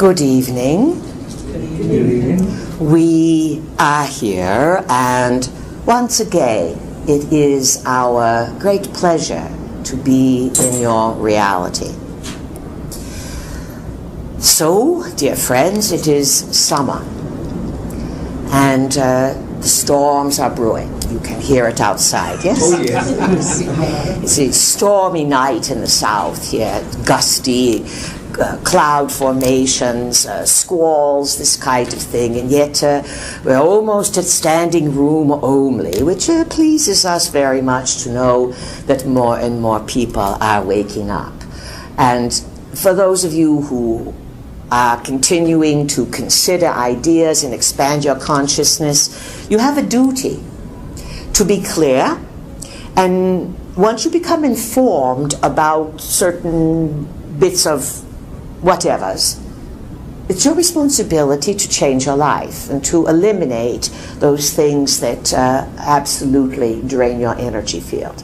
Good evening. Good evening. We are here, and once again, it is our great pleasure to be in your reality. So, dear friends, it is summer, and the storms are brewing. You can hear it outside, yes? Oh, yes. It's a stormy night in the south here, gusty cloud formations, squalls, this kind of thing, and yet we're almost at standing room only, which pleases us very much to know that more and more people are waking up. And for those of you who are continuing to consider ideas and expand your consciousness, you have a duty to be clear, and once you become informed about certain bits of whatevers, it's your responsibility to change your life and to eliminate those things that absolutely drain your energy field.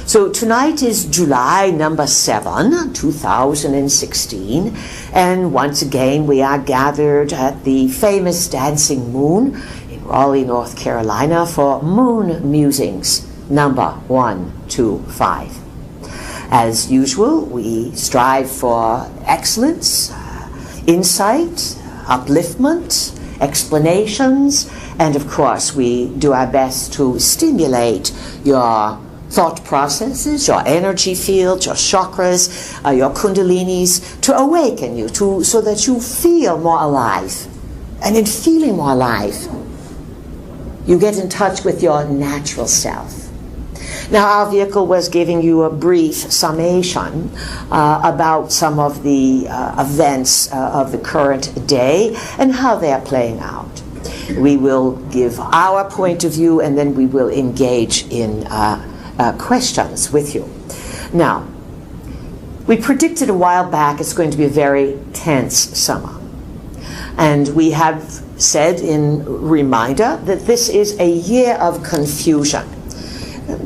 So tonight is July number 7, 2016, and once again we are gathered at the famous Dancing Moon in Raleigh, North Carolina for Moon Musings number 125. As usual, we strive for excellence, insight, upliftment, explanations, and of course we do our best to stimulate your thought processes, your energy fields, your chakras, your kundalinis, to awaken you, so that you feel more alive. And in feeling more alive, you get in touch with your natural self. Now, our vehicle was giving you a brief summation about some of the events of the current day and how they are playing out. We will give our point of view, and then we will engage in questions with you. Now, we predicted a while back it's going to be a very tense summer. And we have said in reminder that this is a year of confusion.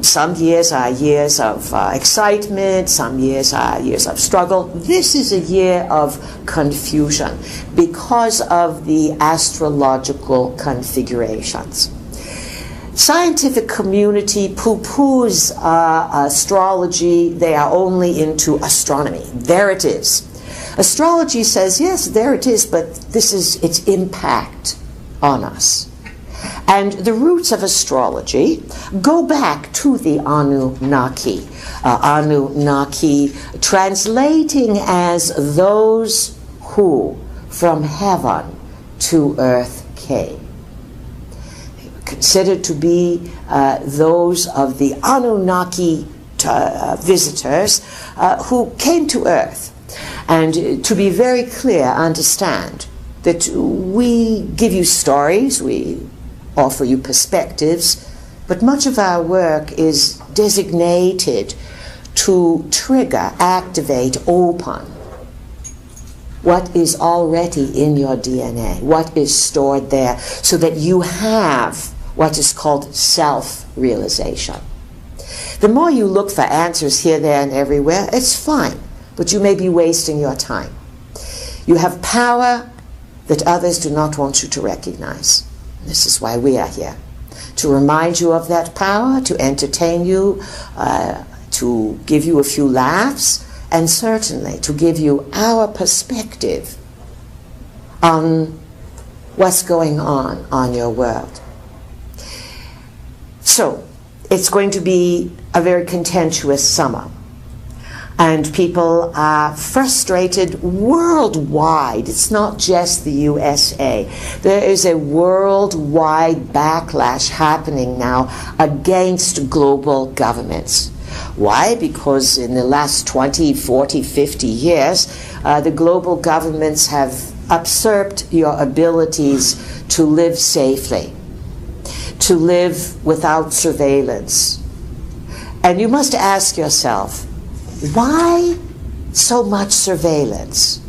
Some years are years of excitement, some years are years of struggle. This is a year of confusion because of the astrological configurations. Scientific community poo-poos astrology. They are only into astronomy. There it is. Astrology says, yes, there it is, but this is its impact on us. And the roots of astrology go back to the Anunnaki. Anunnaki translating as those who from heaven to earth came. Considered to be those of the Anunnaki visitors who came to earth. And to be very clear, understand that we give you stories, we offer you perspectives, but much of our work is designated to trigger, activate, open what is already in your DNA, what is stored there, so that you have what is called self-realization. The more you look for answers here, there, and everywhere, it's fine, but you may be wasting your time. You have power that others do not want you to recognize. This is why we are here, to remind you of that power, to entertain you, to give you a few laughs, and certainly to give you our perspective on what's going on your world. So, it's going to be a very contentious summer. And people are frustrated worldwide. It's not just the USA. There is a worldwide backlash happening now against global governments. Why? Because in the last 20, 40, 50 years, the global governments have usurped your abilities to live safely, to live without surveillance. And you must ask yourself, why so much surveillance?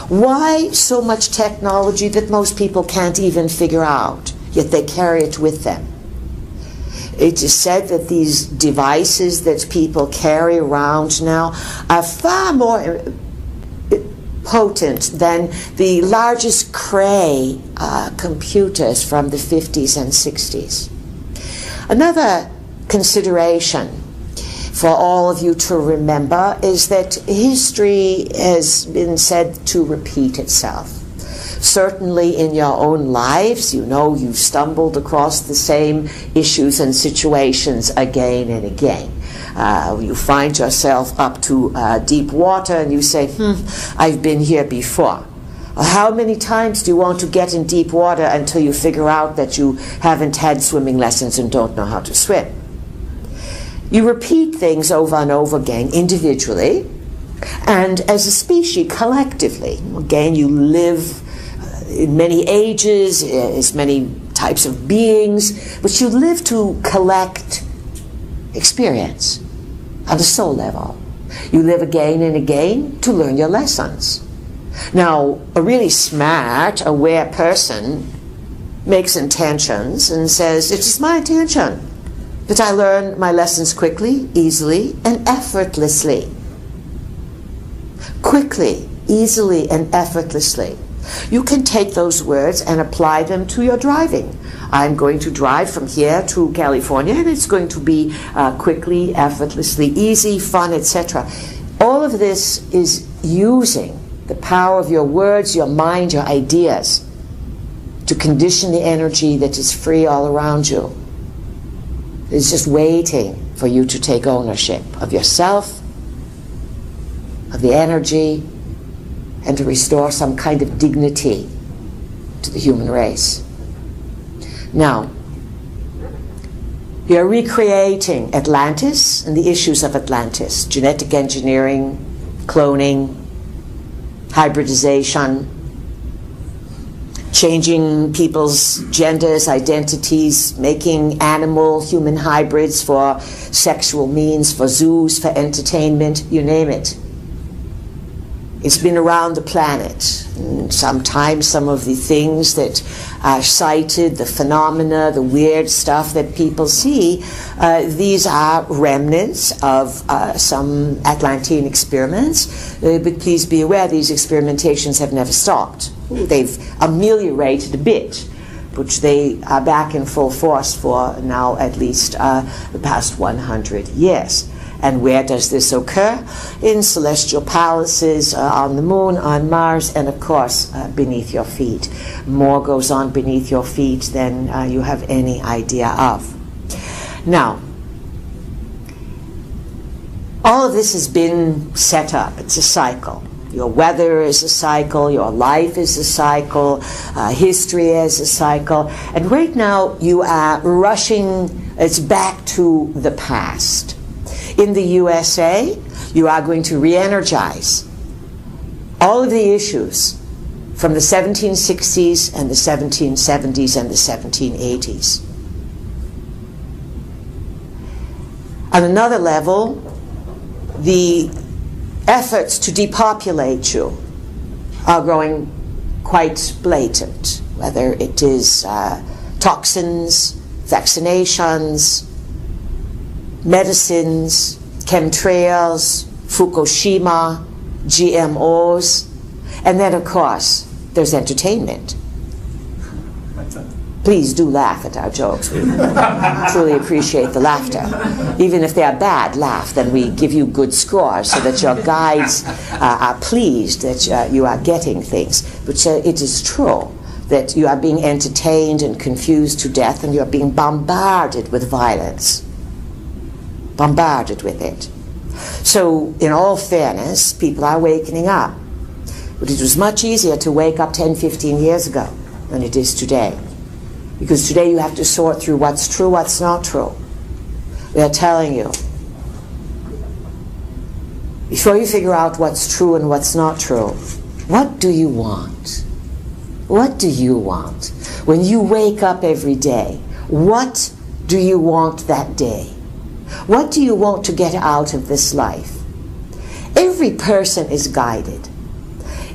Why so much technology that most people can't even figure out, yet they carry it with them? It is said that these devices that people carry around now are far more potent than the largest Cray computers from the 50s and 60s. Another consideration for all of you to remember is that history has been said to repeat itself. Certainly in your own lives, you know you've stumbled across the same issues and situations again and again. You find yourself up to deep water and you say, I've been here before. How many times do you want to get in deep water until you figure out that you haven't had swimming lessons and don't know how to swim? You repeat things over and over again individually and as a species collectively. Again, you live in many ages, as many types of beings, but you live to collect experience on the soul level. You live again and again to learn your lessons. Now, a really smart, aware person makes intentions and says, it is my intention that I learn my lessons quickly, easily, and effortlessly. Quickly, easily, and effortlessly. You can take those words and apply them to your driving. I'm going to drive from here to California, and it's going to be quickly, effortlessly, easy, fun, etc. All of this is using the power of your words, your mind, your ideas to condition the energy that is free all around you. It's just waiting for you to take ownership of yourself, of the energy, and to restore some kind of dignity to the human race. Now, we are recreating Atlantis and the issues of Atlantis: genetic engineering, cloning, hybridization, changing people's genders, identities, making animal-human hybrids for sexual means, for zoos, for entertainment, you name it. It's been around the planet. And sometimes some of the things that are cited, the phenomena, the weird stuff that people see, these are remnants of some Atlantean experiments. But please be aware, these experimentations have never stopped. They've ameliorated a bit, but they are back in full force for now at least the past 100 years. And where does this occur? In celestial palaces, on the moon, on Mars, and of course beneath your feet. More goes on beneath your feet than you have any idea of. Now, all of this has been set up. It's a cycle. Your weather is a cycle, your life is a cycle, history is a cycle. And right now you are rushing, it's back to the past. In the USA, you are going to re-energize all of the issues from the 1760s and the 1770s and the 1780s. On another level, the efforts to depopulate you are growing quite blatant, whether it is toxins, vaccinations, medicines, chemtrails, Fukushima, GMOs, and then of course there's entertainment. Please do laugh at our jokes. We truly appreciate the laughter. Even if they are bad, laugh, then we give you good scores so that your guides are pleased that you are getting things. But it is true that you are being entertained and confused to death, and you are being bombarded with violence. Bombarded with it. So, in all fairness, people are waking up. But it was much easier to wake up 10, 15 years ago than it is today. Because today you have to sort through what's true, what's not true. We are telling you, before you figure out what's true and what's not true, what do you want? What do you want? When you wake up every day, what do you want that day? What do you want to get out of this life? Every person is guided.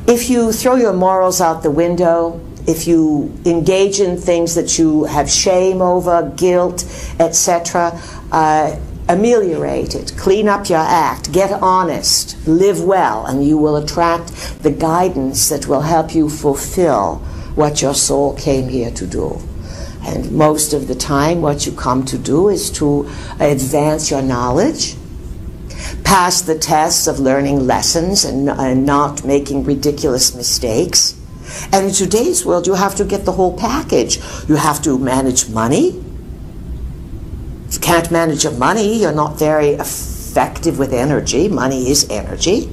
If you throw your morals out the window, if you engage in things that you have shame over, guilt, etc., ameliorate it, clean up your act, get honest, live well, and you will attract the guidance that will help you fulfill what your soul came here to do. And most of the time, what you come to do is to advance your knowledge, pass the tests of learning lessons and not making ridiculous mistakes. And in today's world, you have to get the whole package. You have to manage money. If you can't manage your money, you're not very effective with energy. Money is energy.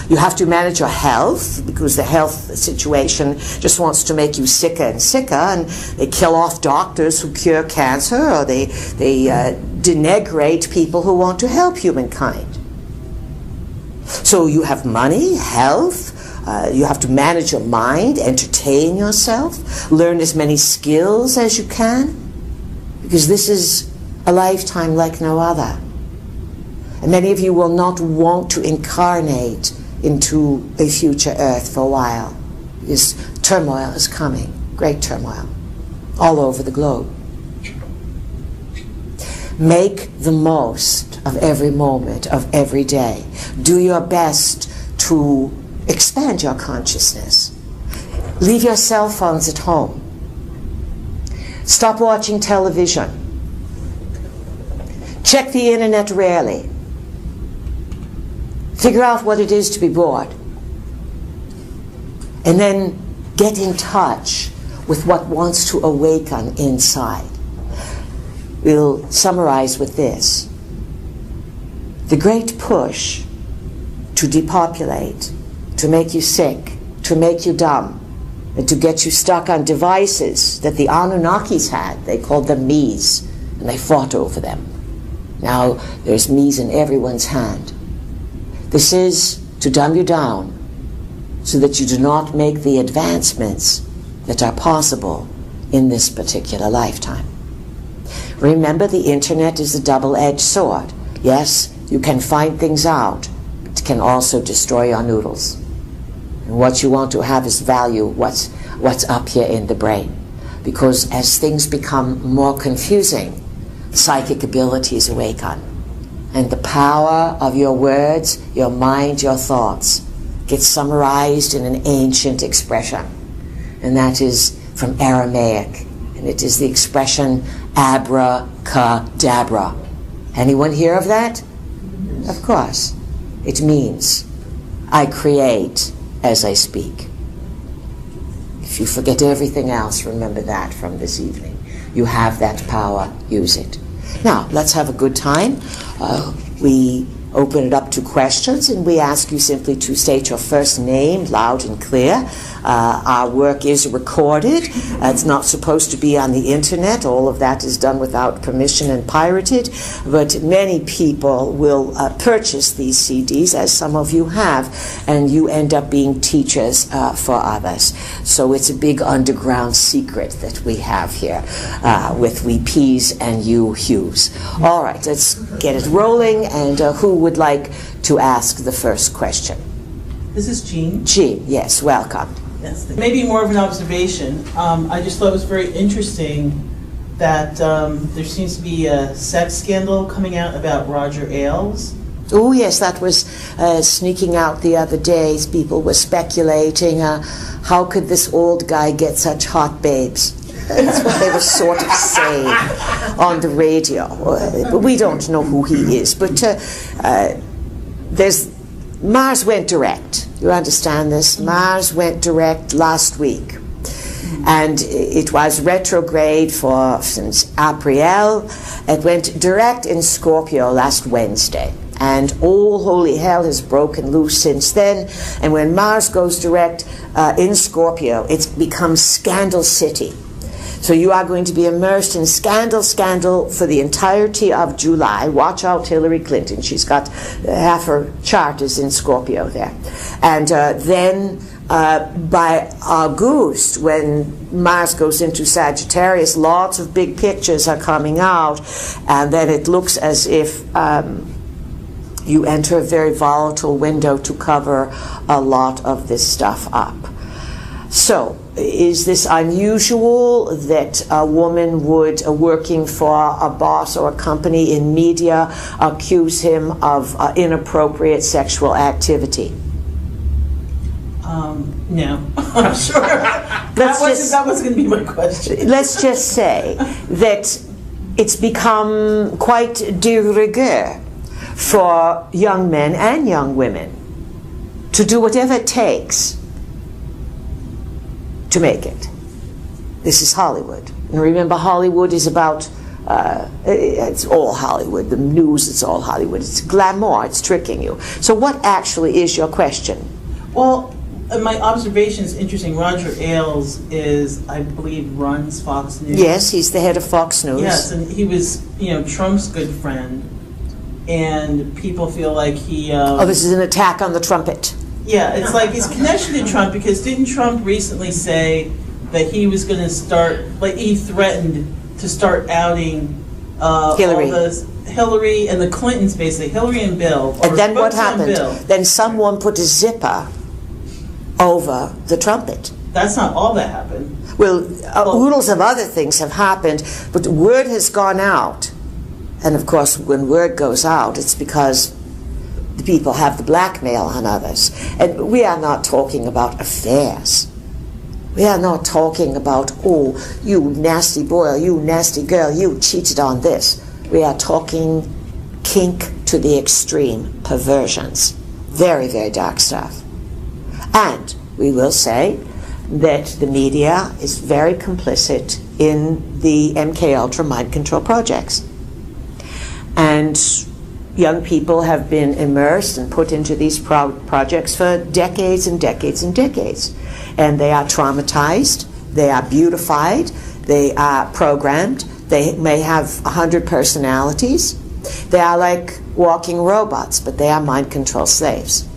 You have to manage your health, because the health situation just wants to make you sicker and sicker, and they kill off doctors who cure cancer, or they denigrate people who want to help humankind. So you have money, health, you have to manage your mind, entertain yourself, learn as many skills as you can, because this is a lifetime like no other. And many of you will not want to incarnate into a future earth for a while, because turmoil is coming, great turmoil, all over the globe. Make the most of every moment of every day. Do your best to expand your consciousness. Leave your cell phones at home. Stop watching television. Check the internet rarely. Figure out what it is to be bored. And then get in touch with what wants to awaken inside. We'll summarize with this. The great push to depopulate, to make you sick, to make you dumb, and to get you stuck on devices that the Anunnakis had. They called them me's, and they fought over them. Now there's me's in everyone's hand. This is to dumb you down so that you do not make the advancements that are possible in this particular lifetime. Remember, the internet is a double-edged sword. Yes, you can find things out, but it can also destroy your noodles. And what you want to have is value what's up here in the brain. Because as things become more confusing, psychic abilities awaken. And the power of your words, your mind, your thoughts gets summarized in an ancient expression. And that is from Aramaic. And it is the expression abracadabra. Anyone hear of that? Of course. It means I create as I speak. If you forget everything else, remember that from this evening. You have that power, use it. Now, let's have a good time. We open it up to questions, and we ask you simply to state your first name loud and clear. Our work is recorded. It's not supposed to be on the internet. All of that is done without permission and pirated, but many people will purchase these CDs, as some of you have, and you end up being teachers for others. So it's a big underground secret that we have here with we P's and you Hughes. All right, let's get it rolling, and who would like to ask the first question? This is Jean. Jean, yes, welcome. Yes, maybe more of an observation. I just thought it was very interesting that there seems to be a sex scandal coming out about Roger Ailes. Oh yes, that was sneaking out the other day. People were speculating, how could this old guy get such hot babes? That's what they were sort of saying on the radio. But we don't know who he is. But Mars went direct. You understand this? Mars went direct last week. And it was retrograde since April. It went direct in Scorpio last Wednesday. And all holy hell has broken loose since then. And when Mars goes direct in Scorpio, it becomes Scandal City. So you are going to be immersed in scandal for the entirety of July. Watch out, Hillary Clinton. She's got half her chart is in Scorpio there. And then by August, when Mars goes into Sagittarius, lots of big pictures are coming out. And then it looks as if you enter a very volatile window to cover a lot of this stuff up. So is this unusual that a woman would, working for a boss or a company in media, accuse him of inappropriate sexual activity? No, I'm sure. That wasn't going to be my question. Let's just say that it's become quite de rigueur for young men and young women to do whatever it takes to make it. This is Hollywood. And remember, Hollywood is about, it's all Hollywood. The news, it's all Hollywood. It's glamour, it's tricking you. So what actually is your question? Well, my observation is interesting. Roger Ailes is, I believe, runs Fox News. Yes, he's the head of Fox News. Yes, and he was, Trump's good friend. And people feel like he... oh, this is an attack on the trumpet. Yeah, it's like his connection to Trump, because didn't Trump recently say that he was going to start, like he threatened to start outing Hillary. Hillary and the Clintons, basically, Hillary and Bill. And then what happened? Then someone put a zipper over the trumpet. That's not all that happened. Well, oodles of other things have happened, but word has gone out. And of course, when word goes out, it's because the people have the blackmail on others. And we are not talking about affairs. We are not talking about, oh, you nasty boy, or you nasty girl, you cheated on this. We are talking kink to the extreme, perversions. Very, very dark stuff. And we will say that the media is very complicit in the MK Ultra mind control projects. And young people have been immersed and put into these projects for decades and decades and decades. And they are traumatized, they are beautified, they are programmed, they may have 100 personalities. They are like walking robots, but they are mind control slaves.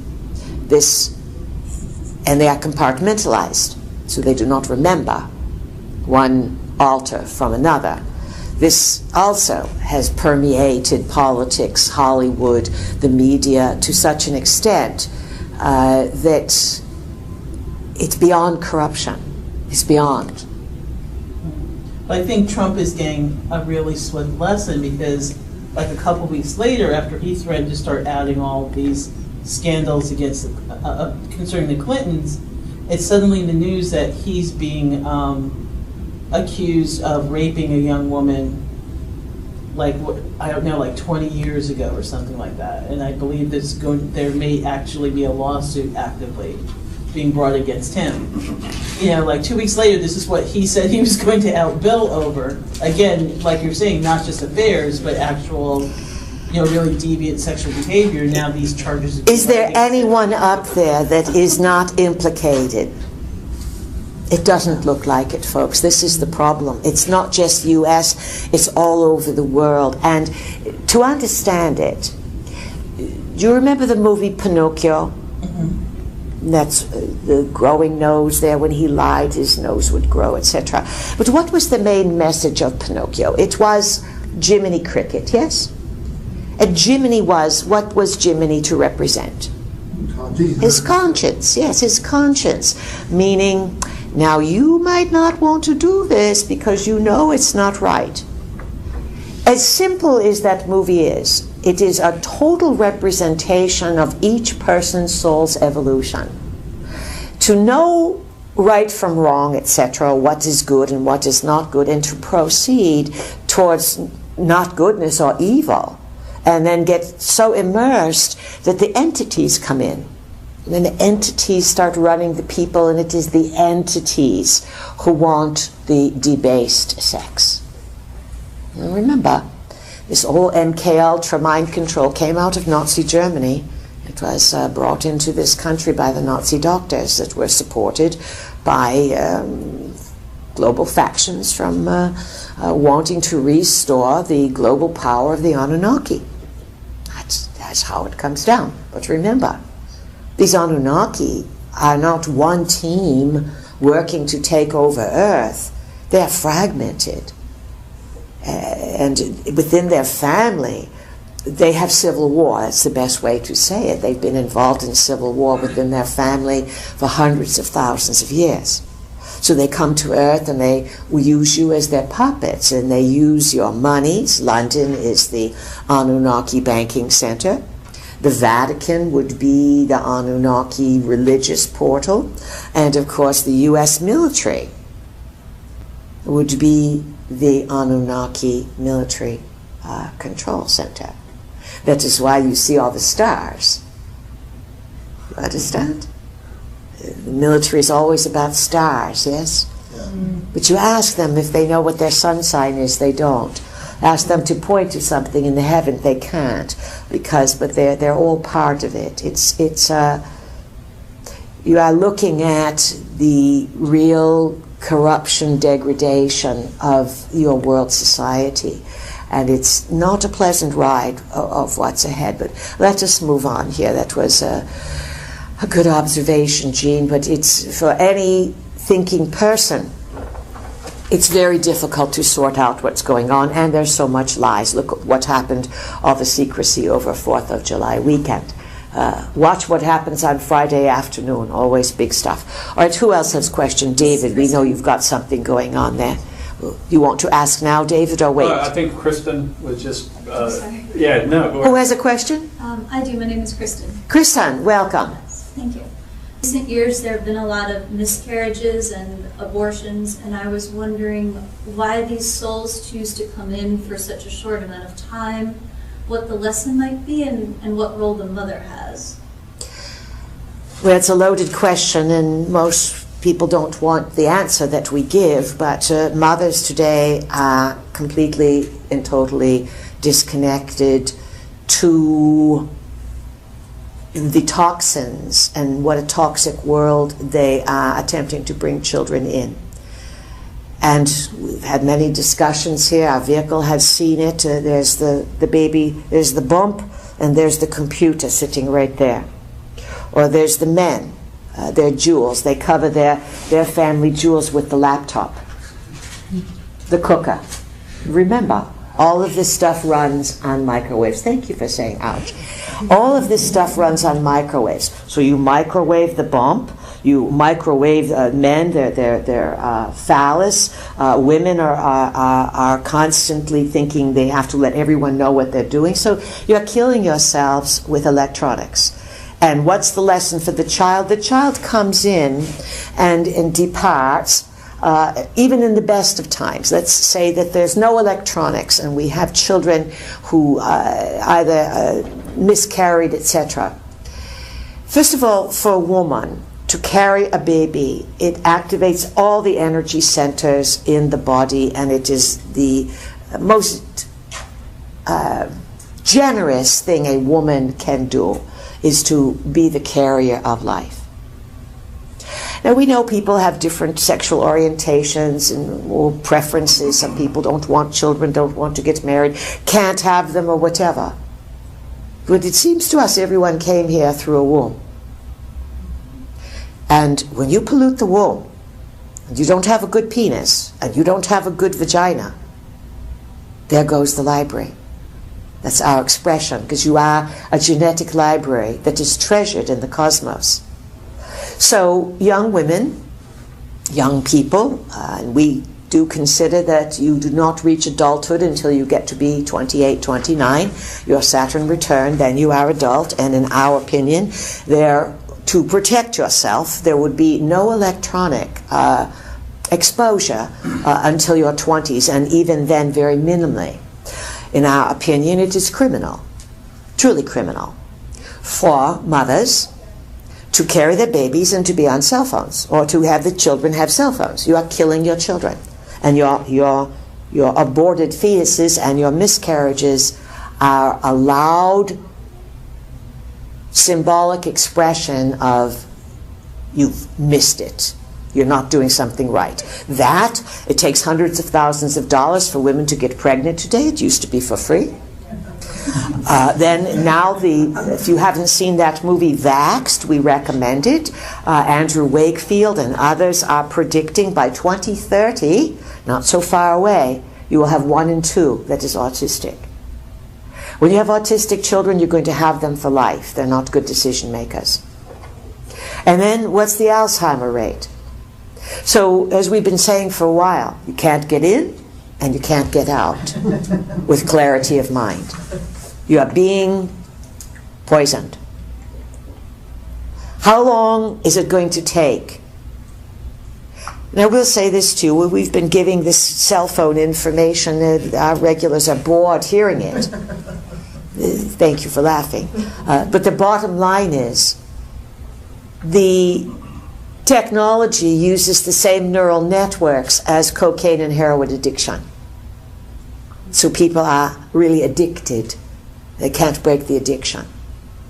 And they are compartmentalized, so they do not remember one altar from another. This also has permeated politics, Hollywood, the media, to such an extent that it's beyond corruption. It's beyond. But I think Trump is getting a really swift lesson, because like a couple weeks later, after he threatened to start outing all these scandals against concerning the Clintons, it's suddenly in the news that he's being accused of raping a young woman, like, I don't know, like 20 years ago or something like that. And I believe there may actually be a lawsuit actively being brought against him. Like 2 weeks later, this is what he said he was going to out Bill over. Again, like you're saying, not just affairs, but actual, really deviant sexual behavior. Now these charges are being Is there anyone up there that is not implicated? It doesn't look like it, folks. This is the problem. It's not just U.S., it's all over the world. And to understand it, do you remember the movie Pinocchio? Mm-hmm. That's the growing nose there. When he lied, his nose would grow, etc. But what was the main message of Pinocchio? It was Jiminy Cricket, yes? And Jiminy what was Jiminy to represent? His conscience, yes, his conscience. Meaning, now you might not want to do this because you know it's not right. As simple as that movie is, it is a total representation of each person's soul's evolution. To know right from wrong, etc., what is good and what is not good, and to proceed towards not goodness or evil, and then get so immersed that the entities come in. And then the entities start running the people, and it is the entities who want the debased sex. And remember, this whole MK Ultra mind control came out of Nazi Germany. It was brought into this country by the Nazi doctors that were supported by global factions from wanting to restore the global power of the Anunnaki. That's how it comes down. But remember, these Anunnaki are not one team working to take over Earth. They are fragmented. And within their family, they have civil war. That's the best way to say it. They've been involved in civil war within their family for hundreds of thousands of years. So they come to Earth and they use you as their puppets, and they use your monies. London is the Anunnaki banking center. The Vatican would be the Anunnaki religious portal. And of course the US military would be the Anunnaki military control center. That is why you see all the stars. You understand? The military is always about stars, yes? Yeah. But you ask them if they know what their sun sign is, they don't. Ask them to point to something in the heaven, they can't, but they're all part of it. You are looking at the real corruption, degradation of your world society. And it's not a pleasant ride of what's ahead. But let us move on here. That was a good observation, Jean. But it's, for any thinking person, it's very difficult to sort out what's going on. And there's so much lies. Look at what happened, all the secrecy over 4th of July weekend. Watch what happens on Friday afternoon. Always big stuff. All right, who else has questioned? David, we know you've got something going on there. You want to ask now, David, or wait? I think Kristen was just... sorry. Yeah, no, go ahead. Who has a question? I do. My name is Kristen. Kristen, welcome. Thank you. In recent years, there have been a lot of miscarriages and abortions, and I was wondering why these souls choose to come in for such a short amount of time, what the lesson might be, and what role the mother has. Well, it's a loaded question, and most people don't want the answer that we give, but mothers today are completely and totally disconnected to the toxins and what a toxic world they are attempting to bring children in. And we've had many discussions here. Our vehicle has seen it. There's the baby, there's the bump, and there's the computer sitting right there. Or there's the men. Their jewels. They cover their family jewels with the laptop, the cooker. Remember, all of this stuff runs on microwaves. Thank you for saying ouch. All of this stuff runs on microwaves. So you microwave the bump, you microwave men, their phallus. Women are constantly thinking they have to let everyone know what they're doing. So you're killing yourselves with electronics. And what's the lesson for the child? The child comes in and departs, even in the best of times. Let's say that there's no electronics and we have children who either miscarried, etc. First of all, for a woman to carry a baby, it activates all the energy centers in the body, and it is the most generous thing a woman can do, is to be the carrier of life. Now, we know people have different sexual orientations and preferences. Some people don't want children, don't want to get married, can't have them, or whatever. But it seems to us everyone came here through a womb. And when you pollute the womb, and you don't have a good penis, and you don't have a good vagina, there goes the library. That's our expression, because you are a genetic library that is treasured in the cosmos. So young women, young people, and we do consider that you do not reach adulthood until you get to be 28, 29. Your Saturn return, then you are adult, and in our opinion, to protect yourself, there would be no electronic exposure until your 20s, and even then very minimally. In our opinion, it is criminal, truly criminal, for mothers to carry their babies and to be on cell phones, or to have the children have cell phones. You are killing your children. And your aborted fetuses and your miscarriages are a loud symbolic expression of you've missed it. You're not doing something right. That, it takes hundreds of thousands of dollars for women to get pregnant today. It used to be for free. Then now, if you haven't seen that movie Vaxxed, we recommend it. Andrew Wakefield and others are predicting by 2030, not so far away, you will have 1 in 2 that is autistic. When you have autistic children, you're going to have them for life. They're not good decision makers. And then what's the Alzheimer rate? So, as we've been saying for a while, you can't get in and you can't get out with clarity of mind. You are being poisoned. How long is it going to take? And I will say this too, we've been giving this cell phone information, our regulars are bored hearing it. Thank you for laughing. But the bottom line is, the technology uses the same neural networks as cocaine and heroin addiction. So people are really addicted. They can't break the addiction.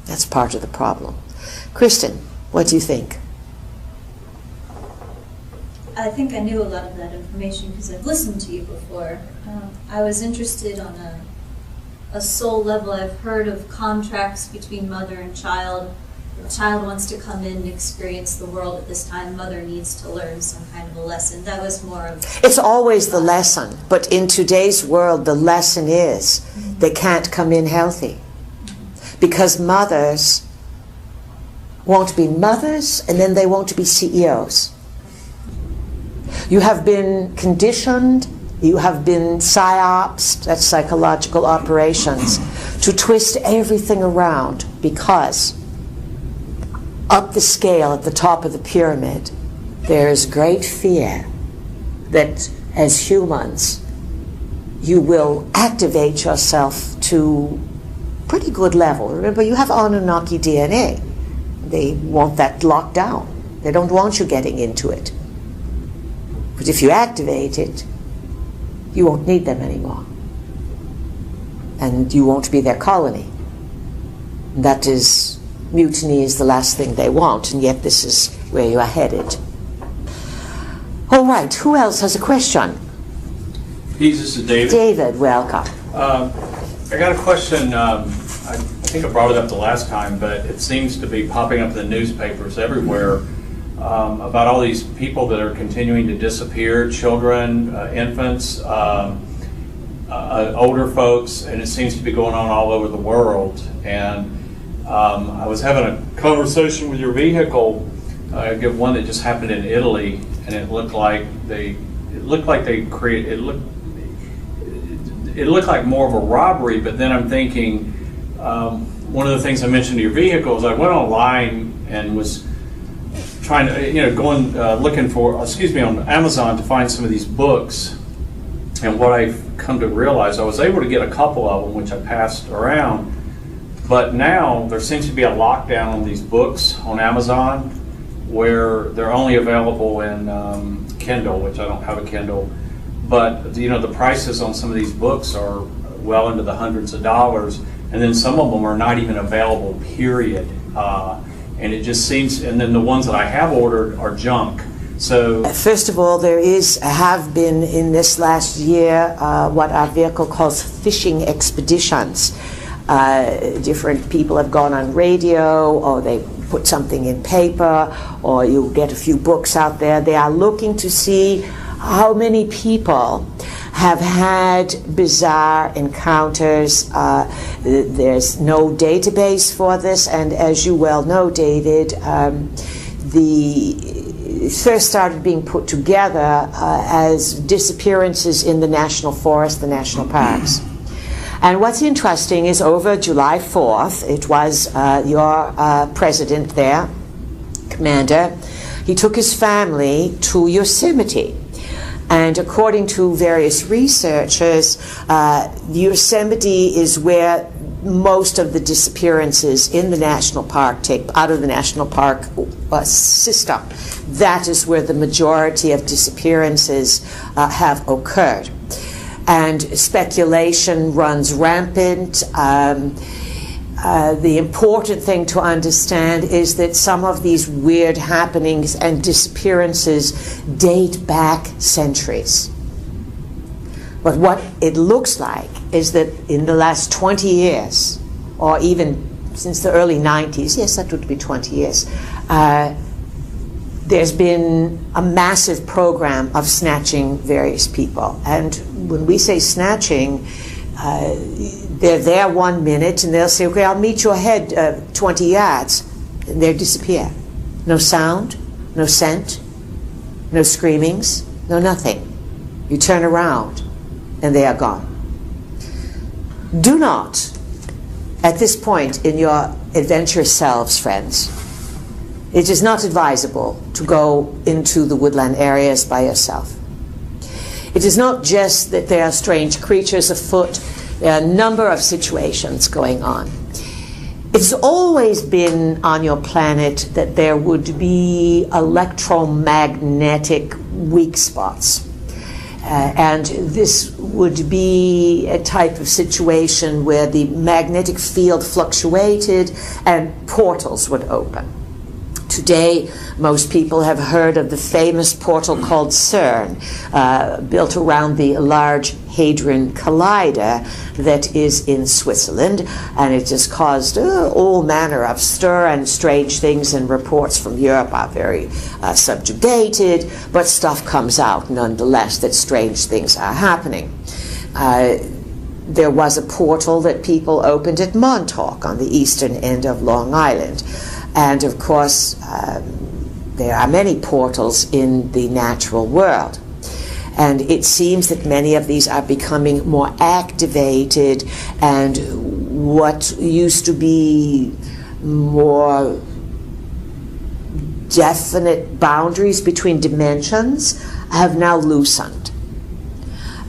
That's part of the problem. Kristen, what do you think? I think I knew a lot of that information because I've listened to you before. I was interested on a soul level. I've heard of contracts between mother and child. The child wants to come in and experience the world at this time. Mother needs to learn some kind of a lesson. That was more of... It's always the lesson, but in today's world, the lesson is they can't come in healthy. Because mothers won't be mothers, and then they won't be CEOs. You have been conditioned, you have been psyops, that's psychological operations, to twist everything around because up the scale at the top of the pyramid, there is great fear that as humans, you will activate yourself to pretty good level. Remember, you have Anunnaki DNA. They want that locked down. They don't want you getting into it. But if you activate it, you won't need them anymore. And you won't be their colony. That is, mutiny is the last thing they want, and yet this is where you are headed. All right, who else has a question? This is David. David, welcome. I got a question. I think I brought it up the last time, but it seems to be popping up in the newspapers everywhere about all these people that are continuing to disappear, children, infants, older folks, and it seems to be going on all over the world. And I was having a conversation with your vehicle, one that just happened in Italy, and it looked like more of a robbery. But then I'm thinking, one of the things I mentioned to your vehicle is I went online and was trying to, looking for, on Amazon to find some of these books. And what I've come to realize, I was able to get a couple of them, which I passed around. But now there seems to be a lockdown on these books on Amazon, where they're only available in Kindle, which I don't have a Kindle. But the prices on some of these books are well into the hundreds of dollars, and then some of them are not even available, period. And it just seems, and then the ones that I have ordered are junk. So first of all, have been in this last year what our vehicle calls fishing expeditions. Different people have gone on radio, or they put something in paper, or you get a few books out there. They are looking to see how many people have had bizarre encounters. There's no database for this, and as you well know, David, the first started being put together as disappearances in the national forest, the national parks. And what's interesting is over July 4th, it was your president there, Commander, he took his family to Yosemite. And according to various researchers, Yosemite is where most of the disappearances in the national park out of the national park system. That is where the majority of disappearances have occurred. And speculation runs rampant. The important thing to understand is that some of these weird happenings and disappearances date back centuries. But what it looks like is that in the last 20 years, or even since the early 90s, yes, that would be 20 years, there's been a massive program of snatching various people. And when we say snatching, they're there 1 minute and they'll say, okay, I'll meet you ahead 20 yards, and they disappear. No sound, no scent, No screamings, no nothing. You turn around and they are gone. Do not, at this point in your adventurous selves, friends, it is not advisable to go into the woodland areas by yourself. It is not just that there are strange creatures afoot, there are a number of situations going on. It's always been on your planet that there would be electromagnetic weak spots. And this would be a type of situation where the magnetic field fluctuated and portals would open. Today, most people have heard of the famous portal called CERN, built around the Large Hadron Collider that is in Switzerland, and it has caused all manner of stir and strange things, and reports from Europe are very subjugated, but stuff comes out nonetheless that strange things are happening. There was a portal that people opened at Montauk on the eastern end of Long Island. And of course, there are many portals in the natural world. And it seems that many of these are becoming more activated, and what used to be more definite boundaries between dimensions have now loosened.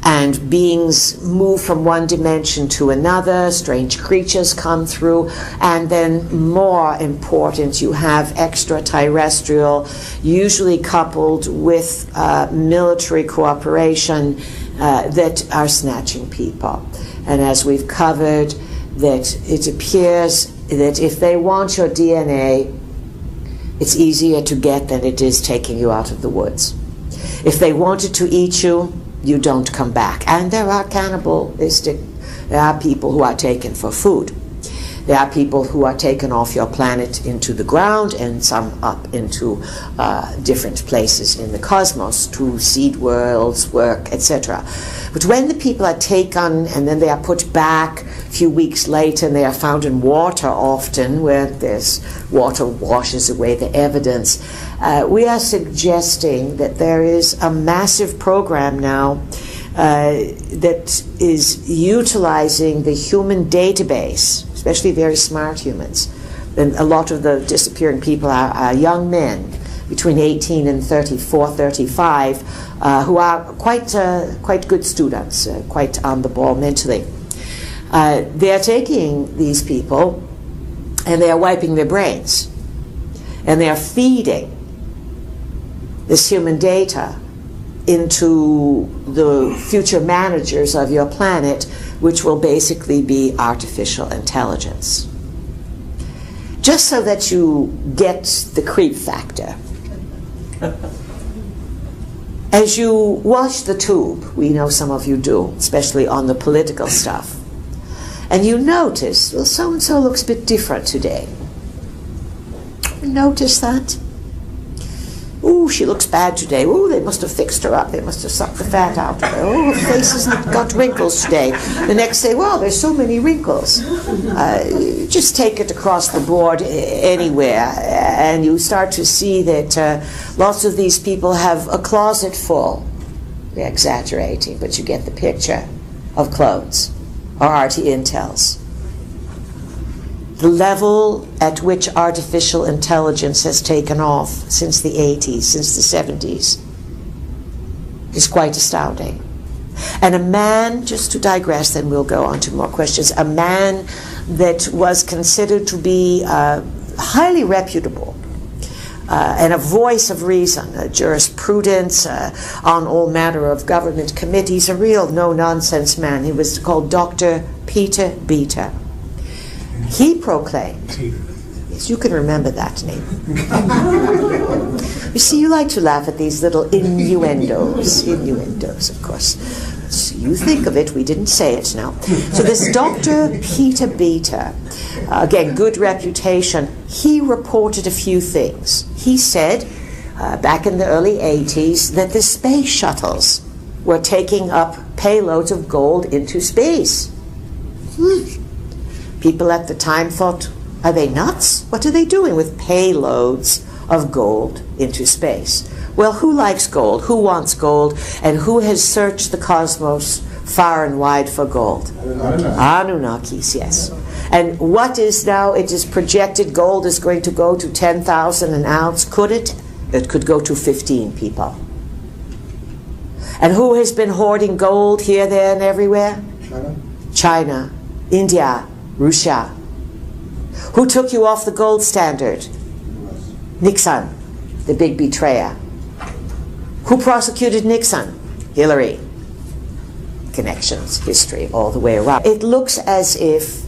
And beings move from one dimension to another, strange creatures come through, and then more important, you have extraterrestrial, usually coupled with military cooperation that are snatching people. And as we've covered, that it appears that if they want your DNA, it's easier to get than it is taking you out of the woods. If they wanted to eat you, you don't come back. And there are cannibalistic, there are people who are taken for food. There are people who are taken off your planet into the ground, and some up into different places in the cosmos to seed worlds, work, etc. But when the people are taken and then they are put back a few weeks later, and they are found in water often, where there's water washes away the evidence, we are suggesting that there is a massive program now that is utilizing the human database, especially very smart humans. And a lot of the disappearing people are young men between 18 and 34, 35, who are quite good students, quite on the ball mentally. They are taking these people and they are wiping their brains, and they are feeding this human data into the future managers of your planet, which will basically be artificial intelligence. Just so that you get the creep factor. As you watch the tube, we know some of you do, especially on the political stuff, and you notice, well, so-and-so looks a bit different today. Notice that? Ooh, she looks bad today. Ooh, they must have fixed her up. They must have sucked the fat out of her. Oh, her face has got wrinkles today. The next day, well, there's so many wrinkles. Just take it across the board anywhere, and you start to see that lots of these people have a closet full. They're exaggerating, but you get the picture of clones or RT Intels. The level at which artificial intelligence has taken off since the 80s, since the 70s, is quite astounding. And a man, just to digress, then we'll go on to more questions, a man that was considered to be highly reputable and a voice of reason, jurisprudence on all manner of government committees, a real no-nonsense man. He was called Dr. Peter Beta. He proclaimed, yes, you can remember that name. You see, you like to laugh at these little innuendos, of course. So you think of it, we didn't say it now. So this Dr. Peter Beta, again, good reputation, he reported a few things. He said, back in the early 80s, that the space shuttles were taking up payloads of gold into space. People at the time thought, are they nuts? What are they doing with payloads of gold into space? Well, who likes gold? Who wants gold? And who has searched the cosmos far and wide for gold? Anunnakis, yes. And what is now, it is projected gold is going to go to 10,000 an ounce. Could it? It could go to 15 people. And who has been hoarding gold here, there, and everywhere? China, India, Russia. Who took you off the gold standard? Nixon, the big betrayer. Who prosecuted Nixon? Hillary. Connections, history, all the way around. It looks as if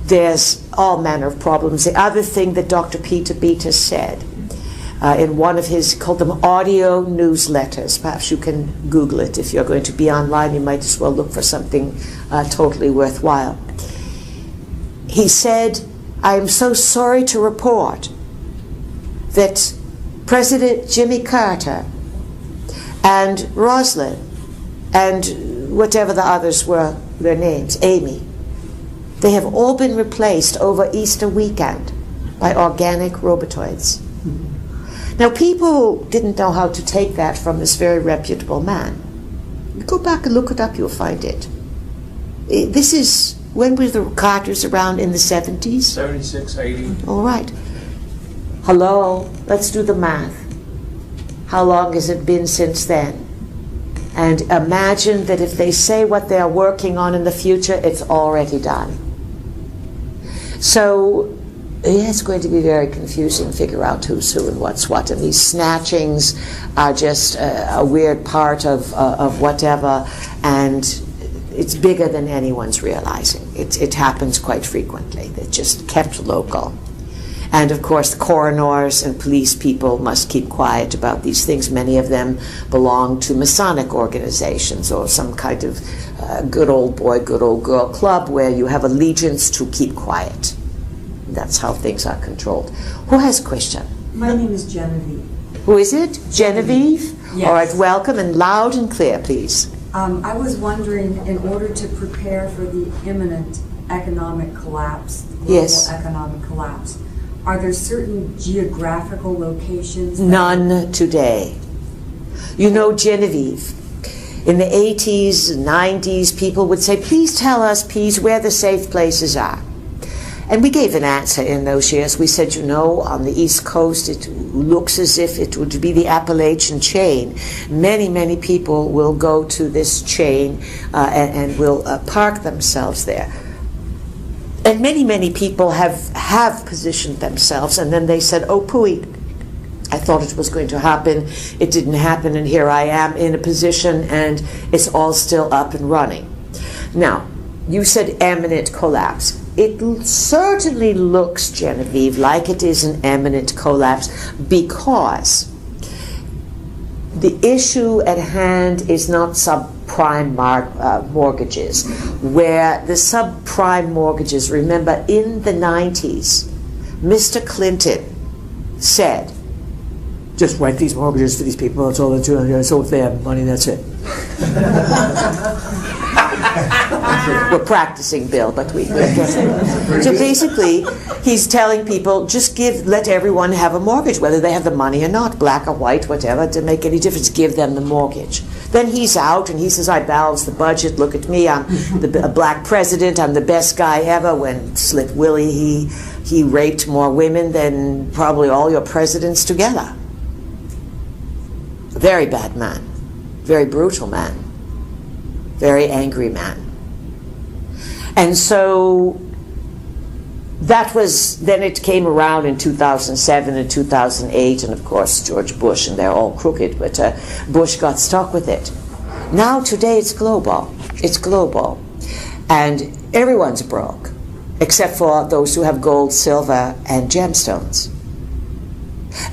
there's all manner of problems. The other thing that Dr. Peter Beta said in one of his, called them audio newsletters. Perhaps you can Google it. If you're going to be online, you might as well look for something totally worthwhile. He said, I am so sorry to report that President Jimmy Carter and Rosalind and whatever the others were, their names, Amy, they have all been replaced over Easter weekend by organic robotoids. Now, people didn't know how to take that from this very reputable man. Go back and look it up, you'll find it. This is, when were the Carters around? In the 70s? 76, 80. All right. Hello, let's do the math. How long has it been since then? And imagine that if they say what they're working on in the future, it's already done. So, yeah, it's going to be very confusing to figure out who's who and what's what. And these snatchings are just a weird part of whatever, and it's bigger than anyone's realizing. It happens quite frequently. They're just kept local. And of course, the coroners and police people must keep quiet about these things. Many of them belong to Masonic organizations or some kind of good old boy, good old girl club where you have allegiance to keep quiet. That's how things are controlled. Who has a question? My name is Genevieve. Who is it? Genevieve? Yes. All right, welcome, and loud and clear, please. I was wondering, in order to prepare for the imminent economic collapse, global Yes. economic collapse, are there certain geographical locations? None today. You know, Genevieve, in the 80s, 90s, people would say, please tell us, please, where the safe places are. And we gave an answer in those years. We said, you know, on the East Coast, it looks as if it would be the Appalachian chain. Many, many people will go to this chain and will park themselves there. And many, many people have positioned themselves, and then they said, oh, pooey, I thought it was going to happen. It didn't happen, and here I am in a position, and it's all still up and running. Now, you said imminent collapse. It certainly looks, Genevieve, like it is an imminent collapse because the issue at hand is not subprime mortgages, where the subprime mortgages, remember in the 90s, Mr. Clinton said, just write these mortgages for these people, that's all they're doing, it's all their money, that's it. We're practicing, Bill, but we so basically, he's telling people, just let everyone have a mortgage, whether they have the money or not, black or white, whatever, it doesn't make any difference, give them the mortgage. Then he's out and he says, I balance the budget, look at me, I'm a black president, I'm the best guy ever. When Slip Willie, he raped more women than probably all your presidents together. A very bad man, very brutal man, very angry man. And so that was, then it came around in 2007 and 2008, and of course George Bush, and they're all crooked, but Bush got stuck with it. Now today it's global. It's global. And everyone's broke, except for those who have gold, silver, and gemstones.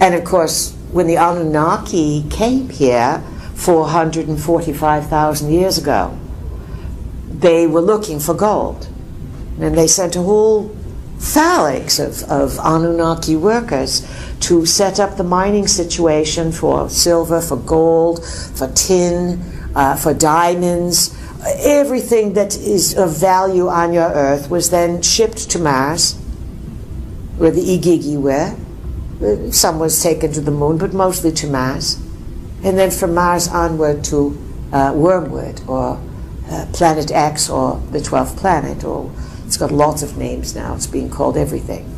And of course, when the Anunnaki came here 445,000 years ago, they were looking for gold. And they sent a whole phalanx of Anunnaki workers to set up the mining situation for silver, for gold, for tin, for diamonds. Everything that is of value on your earth was then shipped to Mars, where the Igigi were, Some was taken to the moon, but mostly to Mars. And then from Mars onward to Wormwood, or Planet X, or the 12th planet, or it's got lots of names now. It's being called everything.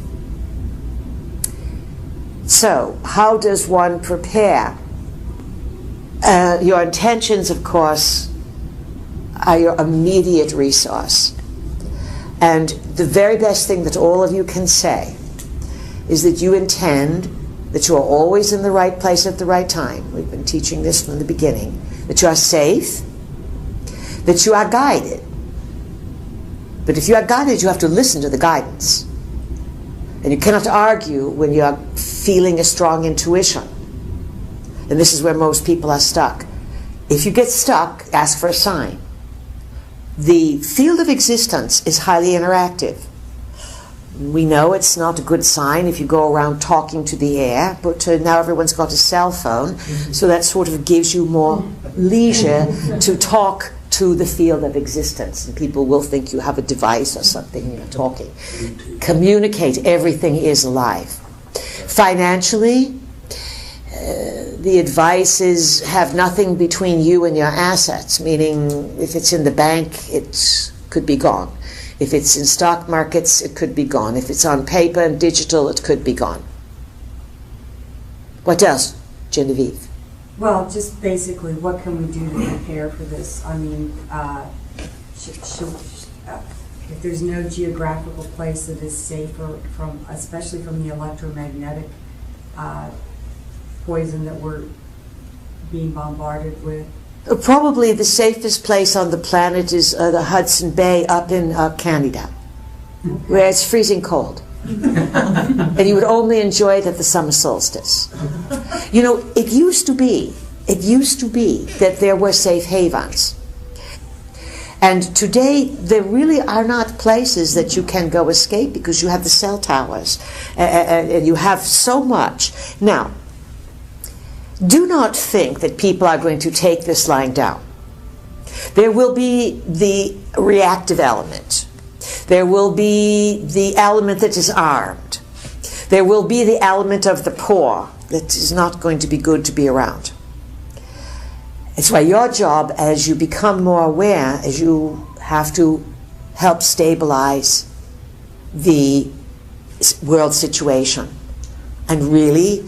So, how does one prepare? Your intentions, of course, are your immediate resource. And the very best thing that all of you can say is that you intend that you are always in the right place at the right time. We've been teaching this from the beginning. That you are safe, that you are guided. But if you are guided, you have to listen to the guidance. And you cannot argue when you are feeling a strong intuition. And this is where most people are stuck. If you get stuck, ask for a sign. The field of existence is highly interactive. We know it's not a good sign if you go around talking to the air, but now everyone's got a cell phone, so that sort of gives you more leisure to talk to the field of existence. And people will think you have a device or something when you're talking. Communicate, everything is alive. Financially, the advice is have nothing between you and your assets, meaning if it's in the bank, it could be gone. If it's in stock markets, it could be gone. If it's on paper and digital, it could be gone. What else, Genevieve? Well, just basically, what can we do to prepare for this? I mean, if there's no geographical place that is safer from, especially from the electromagnetic poison that we're being bombarded with. Probably the safest place on the planet is the Hudson Bay up in Canada, where it's freezing cold. And you would only enjoy it at the summer solstice. You know, it used to be that there were safe havens. And today, there really are not places that you can go escape because you have the cell towers and you have so much. Now, do not think that people are going to take this lying down. There will be the reactive element. There will be the element that is armed. There will be the element of the poor that is not going to be good to be around. It's why your job, as you become more aware, as you have to help stabilize the world situation. And really,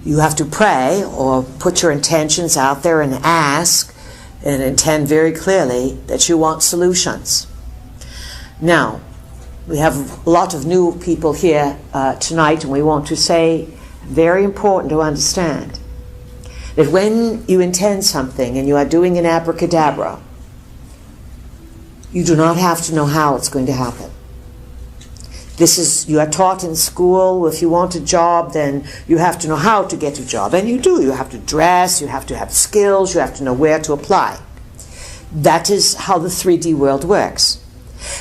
you have to pray or put your intentions out there and ask and intend very clearly that you want solutions. Now, we have a lot of new people here tonight, and we want to say, very important to understand, that when you intend something and you are doing an abracadabra, you do not have to know how it's going to happen. This is, you are taught in school, if you want a job, then you have to know how to get a job. And you do. You have to dress, you have to have skills, you have to know where to apply. That is how the 3D world works.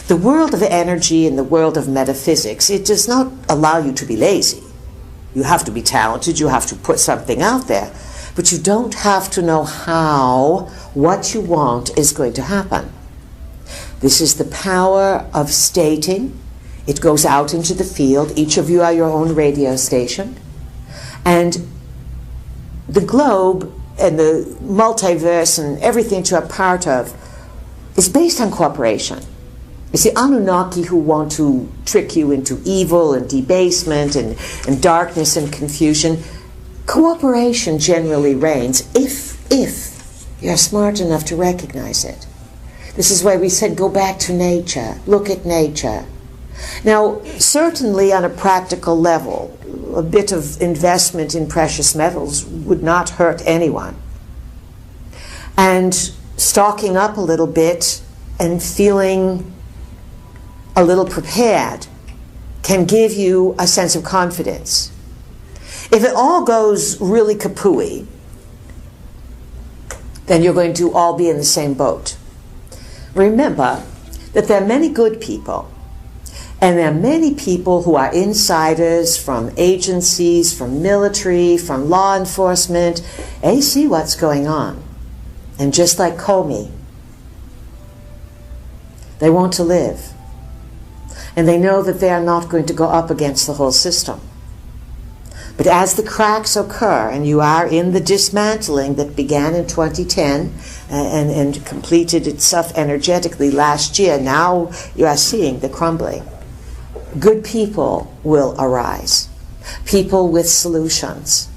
The world of energy and the world of metaphysics, it does not allow you to be lazy. You have to be talented, you have to put something out there. But you don't have to know how what you want is going to happen. This is the power of stating. It goes out into the field. Each of you are your own radio station. And the globe and the multiverse and everything that you are part of is based on cooperation. It's the Anunnaki who want to trick you into evil and debasement and darkness and confusion. Cooperation generally reigns if you're smart enough to recognize it. This is why we said go back to nature, look at nature. Now, certainly on a practical level, a bit of investment in precious metals would not hurt anyone. And stocking up a little bit and feeling a little prepared can give you a sense of confidence. If it all goes really kapooey, then you're going to all be in the same boat. Remember that there are many good people, and there are many people who are insiders from agencies, from military, from law enforcement. They see what's going on. And just like Comey, they want to live. And they know that they are not going to go up against the whole system. But as the cracks occur, and you are in the dismantling that began in 2010 and completed itself energetically last year, now you are seeing the crumbling. Good people will arise, people with solutions.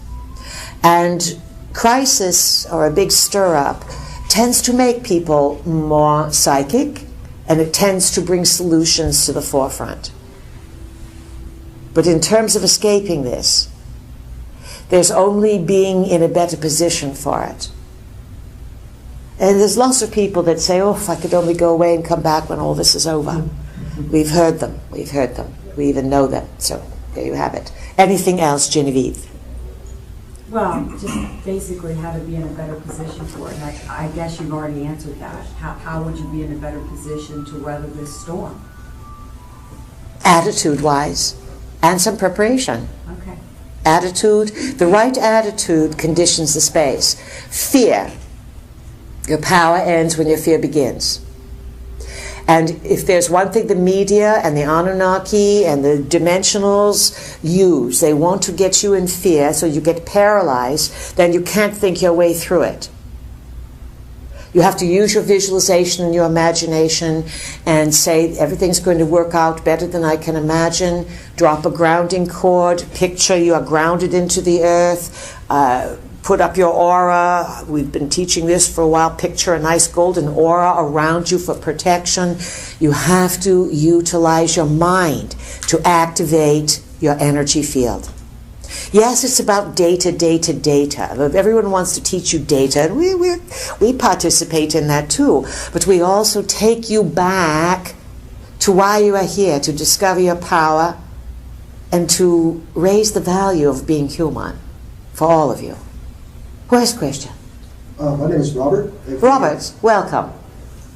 And crisis, or a big stir-up, tends to make people more psychic, and it tends to bring solutions to the forefront. But in terms of escaping this, there's only being in a better position for it. And there's lots of people that say, oh, if I could only go away and come back when all this is over. We've heard them. We've heard them. We even know them. So there you have it. Anything else, Genevieve? Well, just basically how to be in a better position for it. And I guess you've already answered that. How would you be in a better position to weather this storm? Attitude-wise, and some preparation. Okay. Attitude, the right attitude conditions the space. Fear. Your power ends when your fear begins. And if there's one thing the media and the Anunnaki and the dimensionals use, they want to get you in fear so you get paralyzed, then you can't think your way through it. You have to use your visualization and your imagination and say everything's going to work out better than I can imagine. Drop a grounding cord, picture you are grounded into the earth, put up your aura. We've been teaching this for a while. Picture a nice golden aura around you for protection. You have to utilize your mind to activate your energy field. Yes, it's about data. Everyone wants to teach you data, and we participate in that too. But we also take you back to why you are here, to discover your power and to raise the value of being human for all of you. First question. My name is Robert. Robert, welcome.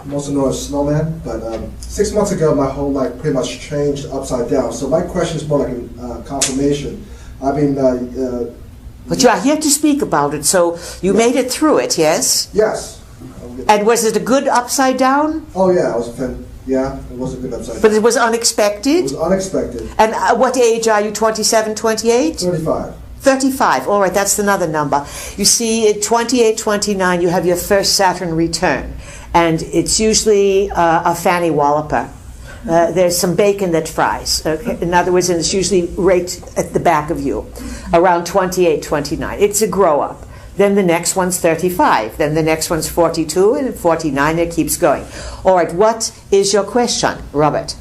I'm also known as Snowman, but 6 months ago my whole life pretty much changed upside down. So my question is more like a confirmation. I've been... But you are here to speak about it, so you made it through it, yes? Yes. And was it a good upside down? Oh yeah, it was a good upside down. But it was unexpected? It was unexpected. And what age are you, 27, 28? 35. 35, all right, that's another number. You see, at 28, 29, you have your first Saturn return. And it's usually a fanny walloper. There's some bacon that fries. Okay? In other words, and it's usually right at the back of you, around 28, 29. It's a grow-up. Then the next one's 35. Then the next one's 42, and at 49 it keeps going. All right, what is your question, Robert?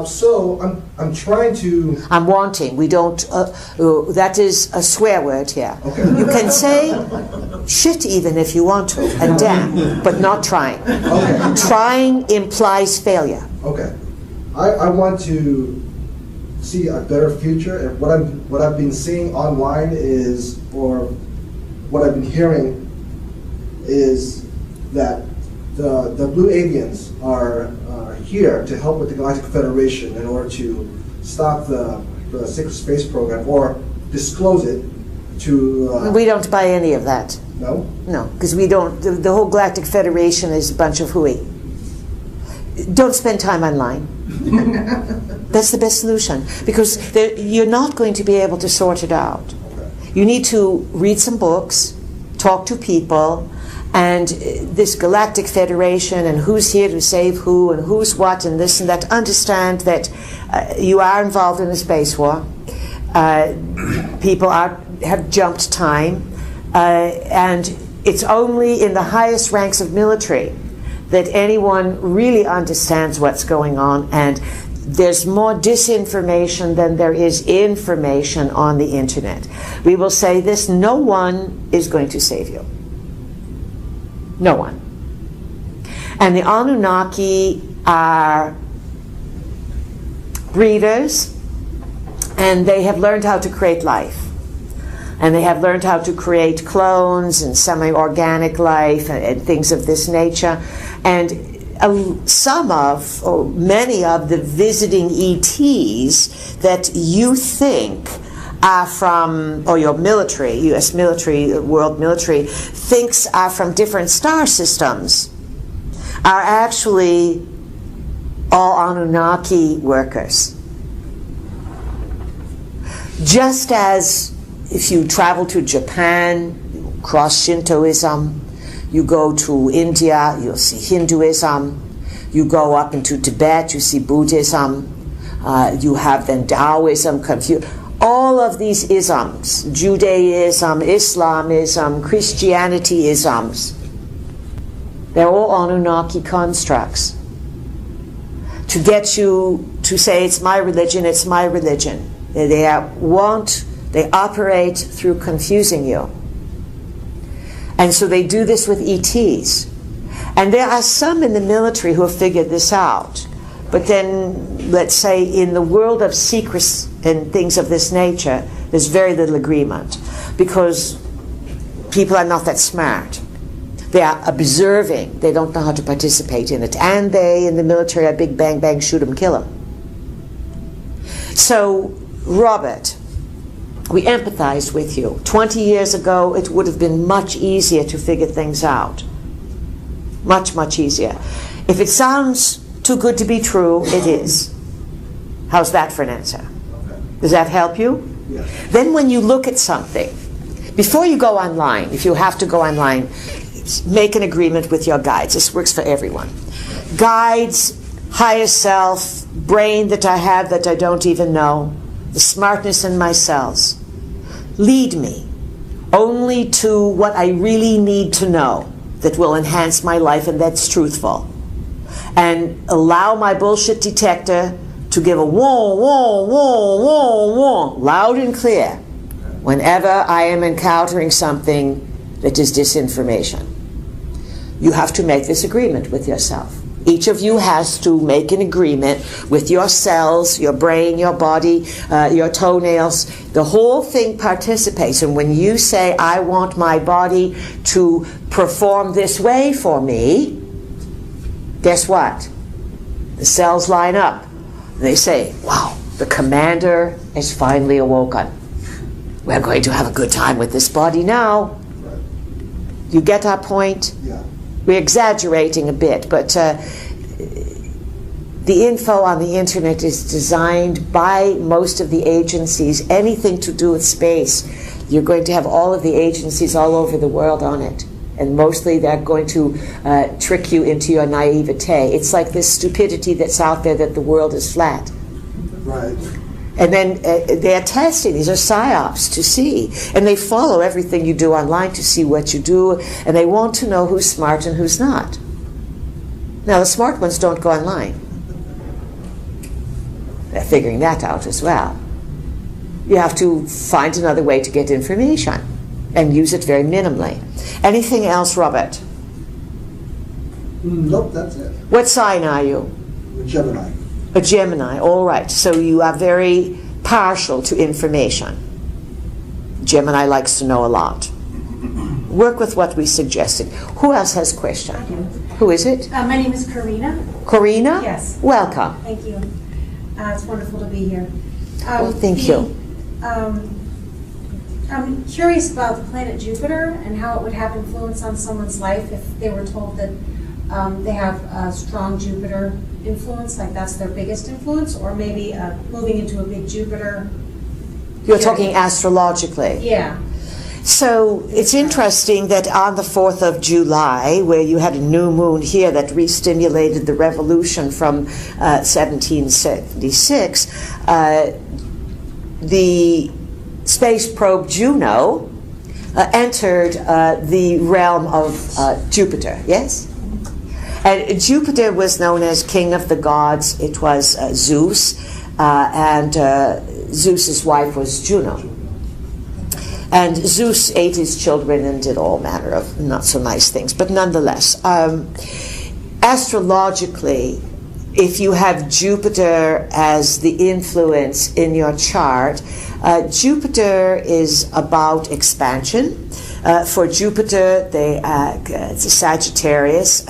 So I'm trying to... I'm wanting. We don't... that is a swear word here. Okay. You can say shit even if you want to, and damn, but not trying. Okay. Trying implies failure. Okay. I want to see a better future, and what I've been seeing online is, or what I've been hearing is that the Pleiadians are here to help with the Galactic Federation in order to stop the secret space program or disclose it to... we don't buy any of that. No? No, because we don't... The whole Galactic Federation is a bunch of hooey. Don't spend time online. That's the best solution, because you're not going to be able to sort it out. Okay. You need to read some books, talk to people, and this Galactic Federation and who's here to save who and who's what and this and that. Understand that you are involved in a space war. People have jumped time, and it's only in the highest ranks of military that anyone really understands what's going on, and there's more disinformation than there is information on the internet. We will say this: no one is going to save you. No one. And the Anunnaki are breeders, and they have learned how to create life. And they have learned how to create clones and semi-organic life and things of this nature. And many of the visiting ETs that you think are from, or your military, U.S. military, world military, thinks are from different star systems, are actually all Anunnaki workers. Just as if you travel to Japan, cross Shintoism. You go to India, you'll see Hinduism. You go up into Tibet, you see Buddhism. You have then Taoism, Confucius. All of these isms, Judaism, Islamism, Christianity-isms, they're all Anunnaki constructs to get you to say, it's my religion, it's my religion. They operate through confusing you. And so they do this with ETs. And there are some in the military who have figured this out. But then, let's say, in the world of secrets and things of this nature, there's very little agreement. Because people are not that smart. They are observing. They don't know how to participate in it. And they, in the military, are big bang bang, shoot 'em, kill 'em. So, Robert, we empathized with you. 20 years ago, it would have been much easier to figure things out. Much, much easier. If it sounds too good to be true, it is. How's that for an answer? Okay. Does that help you? Yes. Then when you look at something, before you go online, if you have to go online, make an agreement with your guides. This works for everyone. Guides, higher self, brain that I have that I don't even know, the smartness in my cells. Lead me only to what I really need to know that will enhance my life and that's truthful. And allow my bullshit detector to give a whoa, whoa, whoa, whoa, whoa, loud and clear whenever I am encountering something that is disinformation. You have to make this agreement with yourself. Each of you has to make an agreement with your cells, your brain, your body, your toenails. The whole thing participates. And when you say, I want my body to perform this way for me, guess what? The cells line up. They say, wow, the commander is finally awoken. We're going to have a good time with this body now. Right. You get our point? Yeah. We're exaggerating a bit, but the info on the internet is designed by most of the agencies. Anything to do with space, you're going to have all of the agencies all over the world on it. And mostly they're going to trick you into your naivete. It's like this stupidity that's out there that the world is flat. Right. And then they're testing. These are psyops to see. And they follow everything you do online to see what you do. And they want to know who's smart and who's not. Now, the smart ones don't go online. They're figuring that out as well. You have to find another way to get information and use it very minimally. Anything else, Robert? Nope, that's it. What sign are you? Gemini. A Gemini, all right. So you are very partial to information. Gemini likes to know a lot. Work with what we suggested. Who else has a question? Who is it? My name is Karina. Corina? Yes. Welcome. Thank you. It's wonderful to be here. Well, thank you. I'm curious about the planet Jupiter and how it would have influence on someone's life if they were told that they have a strong Jupiter influence, like that's their biggest influence, or maybe moving into a big Jupiter. You're talking astrologically. Yeah. So it's interesting that on the 4th of July, where you had a new moon here that re-stimulated the revolution from 1776, the space probe Juno entered the realm of Jupiter, yes? And Jupiter was known as king of the gods. It was Zeus, and Zeus's wife was Juno. And Zeus ate his children and did all manner of not so nice things. But nonetheless, astrologically, if you have Jupiter as the influence in your chart, Jupiter is about expansion. For Jupiter, it's a Sagittarius,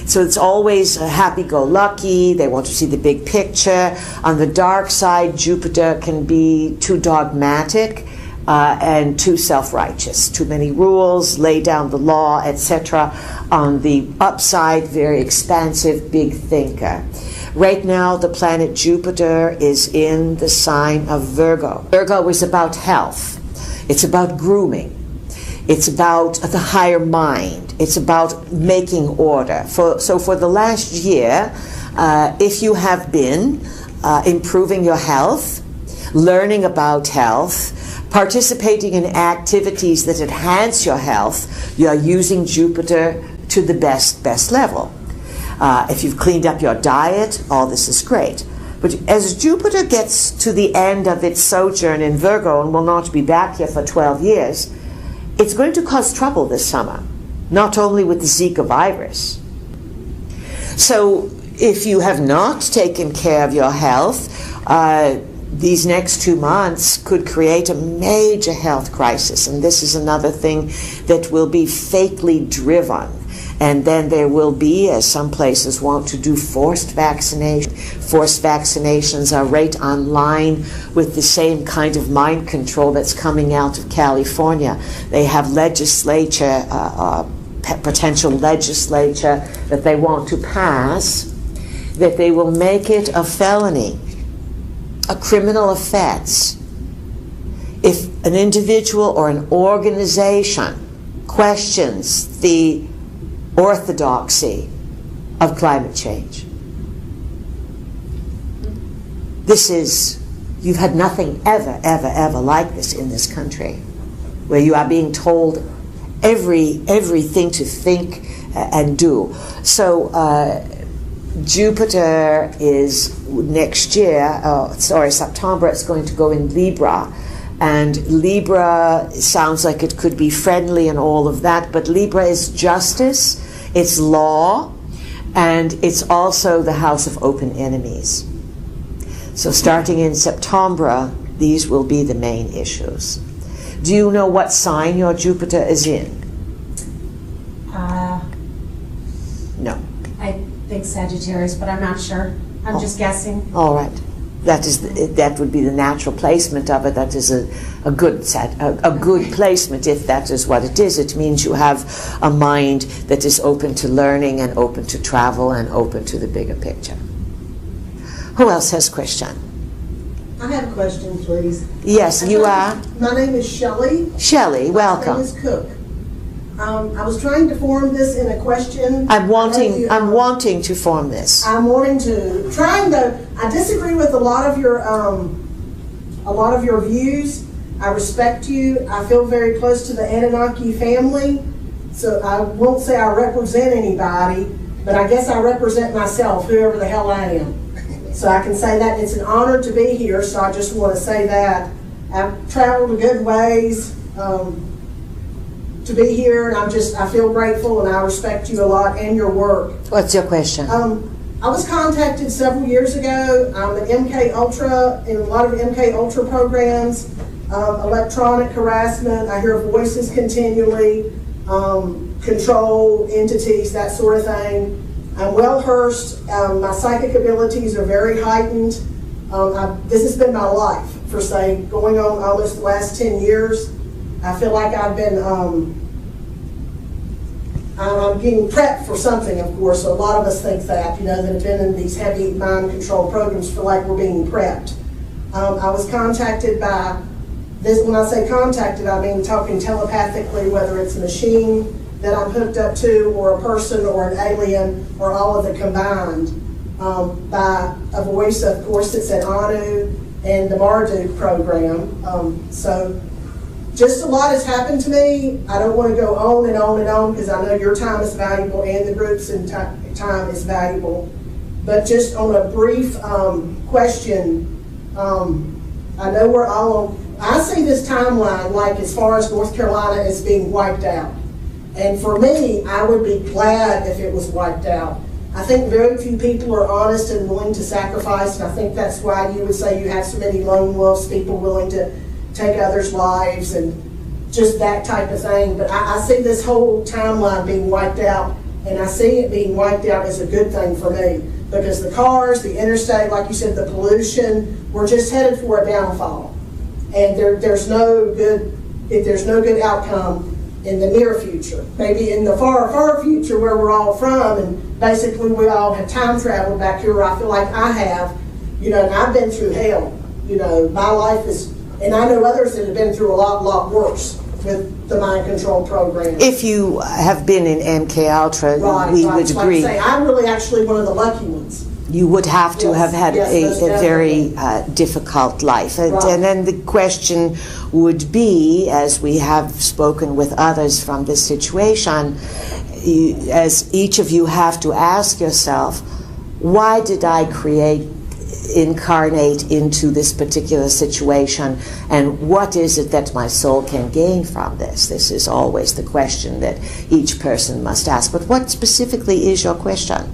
so it's always happy-go-lucky. They want to see the big picture. On the dark side, Jupiter can be too dogmatic and too self-righteous. Too many rules, lay down the law, etc. On the upside, very expansive, big thinker. Right now, the planet Jupiter is in the sign of Virgo. Virgo is about health. It's about grooming. It's about the higher mind. It's about making order. So for the last year, if you have been improving your health, learning about health, participating in activities that enhance your health, you are using Jupiter to the best level. If you've cleaned up your diet, all this is great. But as Jupiter gets to the end of its sojourn in Virgo and will not be back here for 12 years, it's going to cause trouble this summer, not only with the Zika virus. So if you have not taken care of your health, these next 2 months could create a major health crisis, and this is another thing that will be fatally driven. And then there will be, as some places want to do, forced vaccination. Forced vaccinations are right on line with the same kind of mind control that's coming out of California. They have legislature, potential legislature that they want to pass, that they will make it a felony, a criminal offense, if an individual or an organization questions the orthodoxy of climate change. This is, you've had nothing ever like this in this country, where you are being told everything to think and do. So Jupiter is next year, September, it's going to go in Libra. And Libra sounds like it could be friendly and all of that, but Libra is justice, it's law, and it's also the house of open enemies. So starting in September, these will be the main issues. Do you know what sign your Jupiter is in? No. I think Sagittarius, but I'm not sure. I'm just guessing. All right. That would be the natural placement of it. That is a good placement, if that is what it is. It means you have a mind that is open to learning and open to travel and open to the bigger picture. Who else has a question? I have a question, please. Yes, you are. My name is Shelley. Shelley, welcome. My name is Cook. I was trying to form this in a question. I'm wanting to form this. I disagree with a lot of your views. I respect you. I feel very close to the Anunnaki family. So I won't say I represent anybody, but I guess I represent myself, whoever the hell I am. So I can say that. It's an honor to be here, so I just want to say that. I've traveled a good ways to be here, and I feel grateful, and I respect you a lot and your work. What's your question? I was contacted several years ago. I'm an MK Ultra, in a lot of MK Ultra programs, electronic harassment. I hear voices continually, control entities, that sort of thing. I'm well versed. My psychic abilities are very heightened. This has been my life for, say, going on almost the last 10 years. I feel like I've been, I'm getting prepped for something, of course. So a lot of us think that, that have been in these heavy mind control programs, feel like we're being prepped. I was contacted by this. When I say contacted, I mean talking telepathically, whether it's a machine that I'm hooked up to, or a person, or an alien, or all of the combined, by a voice, of course, that's at Anu and the Marduk program. So just a lot has happened to me. I don't want to go on and on and on, because I know your time is valuable and the group's time is valuable. But just on a brief question, I know we're all on, I see this timeline like as far as North Carolina is being wiped out. And for me, I would be glad if it was wiped out. I think very few people are honest and willing to sacrifice, and I think that's why you would say you have so many lone wolves, people willing to take others' lives and just that type of thing. But I see this whole timeline being wiped out, and I see it being wiped out as a good thing for me, because the cars, the interstate, like you said, the pollution, we're just headed for a downfall. And there's no good outcome in the near future. Maybe in the far, far future where we're all from, and basically we all have time traveled back here, where I feel like I have, and I've been through hell. My life is And I know others that have been through a lot worse with the mind control program. If you have been in MK Ultra, Right, we right. would So agree. Like I say, I'm really actually one of the lucky ones. You would have to Yes, have had yes, a most very difficult life. Right. And then the question would be, as we have spoken with others from this situation, as each of you have to ask yourself, why did I incarnate into this particular situation, and what is it that my soul can gain from this? This is always the question that each person must ask. But what specifically is your question?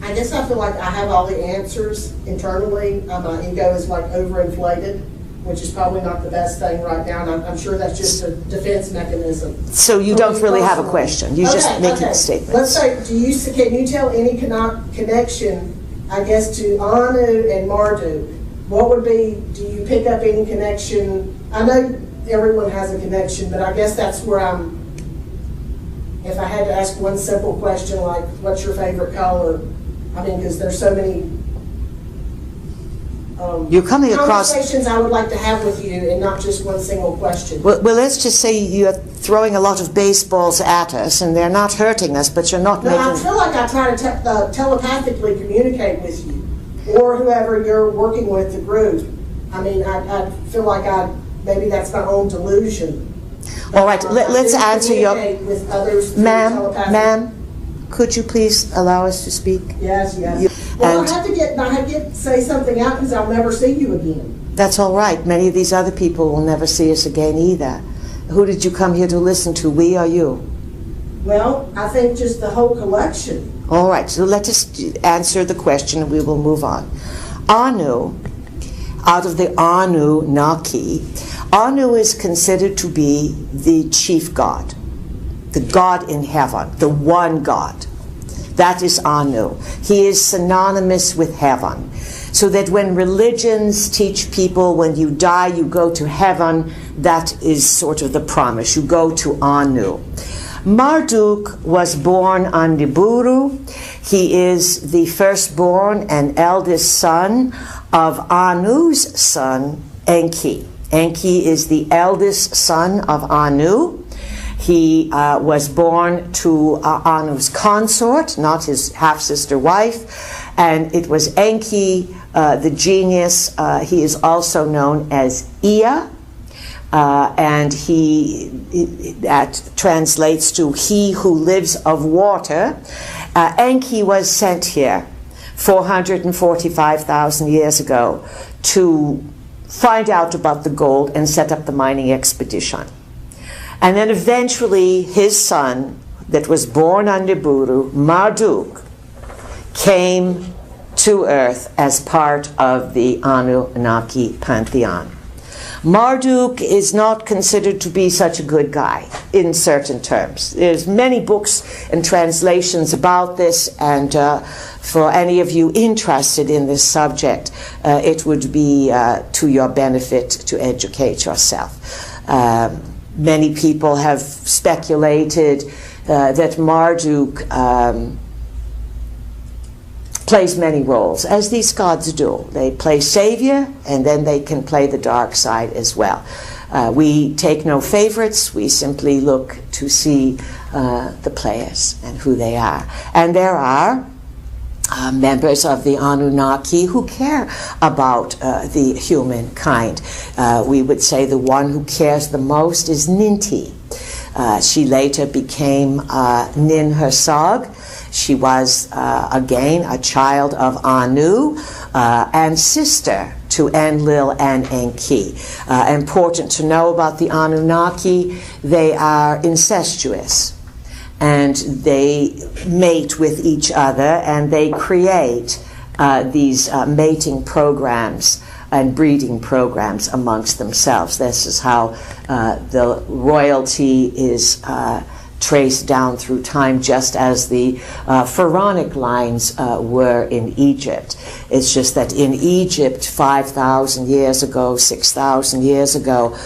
I guess I feel like I have all the answers internally. My ego is like overinflated, which is probably not the best thing right now, and I'm sure that's just a defense mechanism. So you don't really have a question. You're just making statements. Let's say, can you tell any connection, I guess, to Anu and Marduk? What would be, do you pick up any connection? I know everyone has a connection, but I guess that's where if I had to ask one simple question like, what's your favorite color? I mean, because there's so many you're coming across conversations I would like to have with you, and not just one single question. Well, let's just say you're throwing a lot of baseballs at us, and they're not hurting us, but you're not No, making... I feel like I try to telepathically communicate with you, or whoever you're working with, the group. I mean, I feel like maybe that's my own delusion. All right, let's answer your... With others through telepathy. Ma'am, could you please allow us to speak? Yes. Well, I have to say something out because I'll never see you again. That's all right. Many of these other people will never see us again either. Who did you come here to listen to, we or you? Well, I think just the whole collection. All right, so let us answer the question and we will move on. Anu, out of the Anunnaki, Anu is considered to be the chief god, the god in heaven, the one god. That is Anu. He is synonymous with heaven. So that when religions teach people when you die you go to heaven, that is sort of the promise. You go to Anu. Marduk was born on Nibiru. He is the firstborn and eldest son of Anu's son, Enki. Enki is the eldest son of Anu. He was born to Anu's consort, not his half-sister wife, and it was Enki, the genius. He is also known as Ea, and that translates to he who lives of water. Enki was sent here 445,000 years ago to find out about the gold and set up the mining expedition. And then eventually his son, that was born on Nibiru, Marduk, came to Earth as part of the Anunnaki pantheon. Marduk is not considered to be such a good guy in certain terms. There's many books and translations about this, and for any of you interested in this subject, it would be to your benefit to educate yourself. Many people have speculated that Marduk plays many roles, as these gods do. They play savior, and then they can play the dark side as well. We take no favorites. We simply look to see the players and who they are. And there are members of the Anunnaki who care about the humankind. We would say the one who cares the most is Ninti. She later became Nin Hersog. She was, again, a child of Anu and sister to Enlil and Enki. Important to know about the Anunnaki, they are incestuous. And they mate with each other, and they create these mating programs and breeding programs amongst themselves. This is how the royalty is traced down through time, just as the pharaonic lines were in Egypt. It's just that in Egypt 5,000 years ago, 6,000 years ago,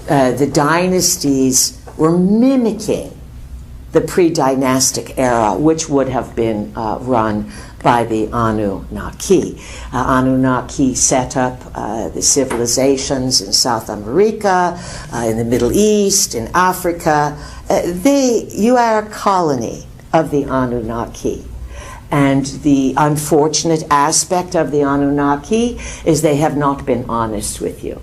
the dynasties were mimicking the pre-dynastic era, which would have been run by the Anunnaki. Anunnaki set up the civilizations in South America, in the Middle East, in Africa. You are a colony of the Anunnaki. And the unfortunate aspect of the Anunnaki is they have not been honest with you.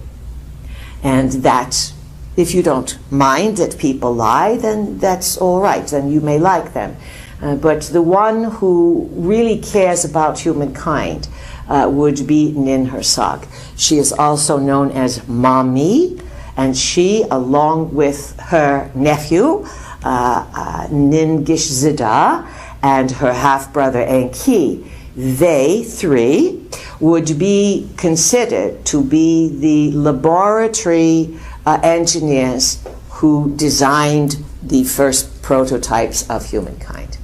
And that, if you don't mind that people lie, then that's all right, then you may like them. But the one who really cares about humankind would be Ninhursag. She is also known as Mami, and she, along with her nephew, Ningishzida, and her half-brother Enki, they three would be considered to be the laboratory engineers who designed the first prototypes of humankind.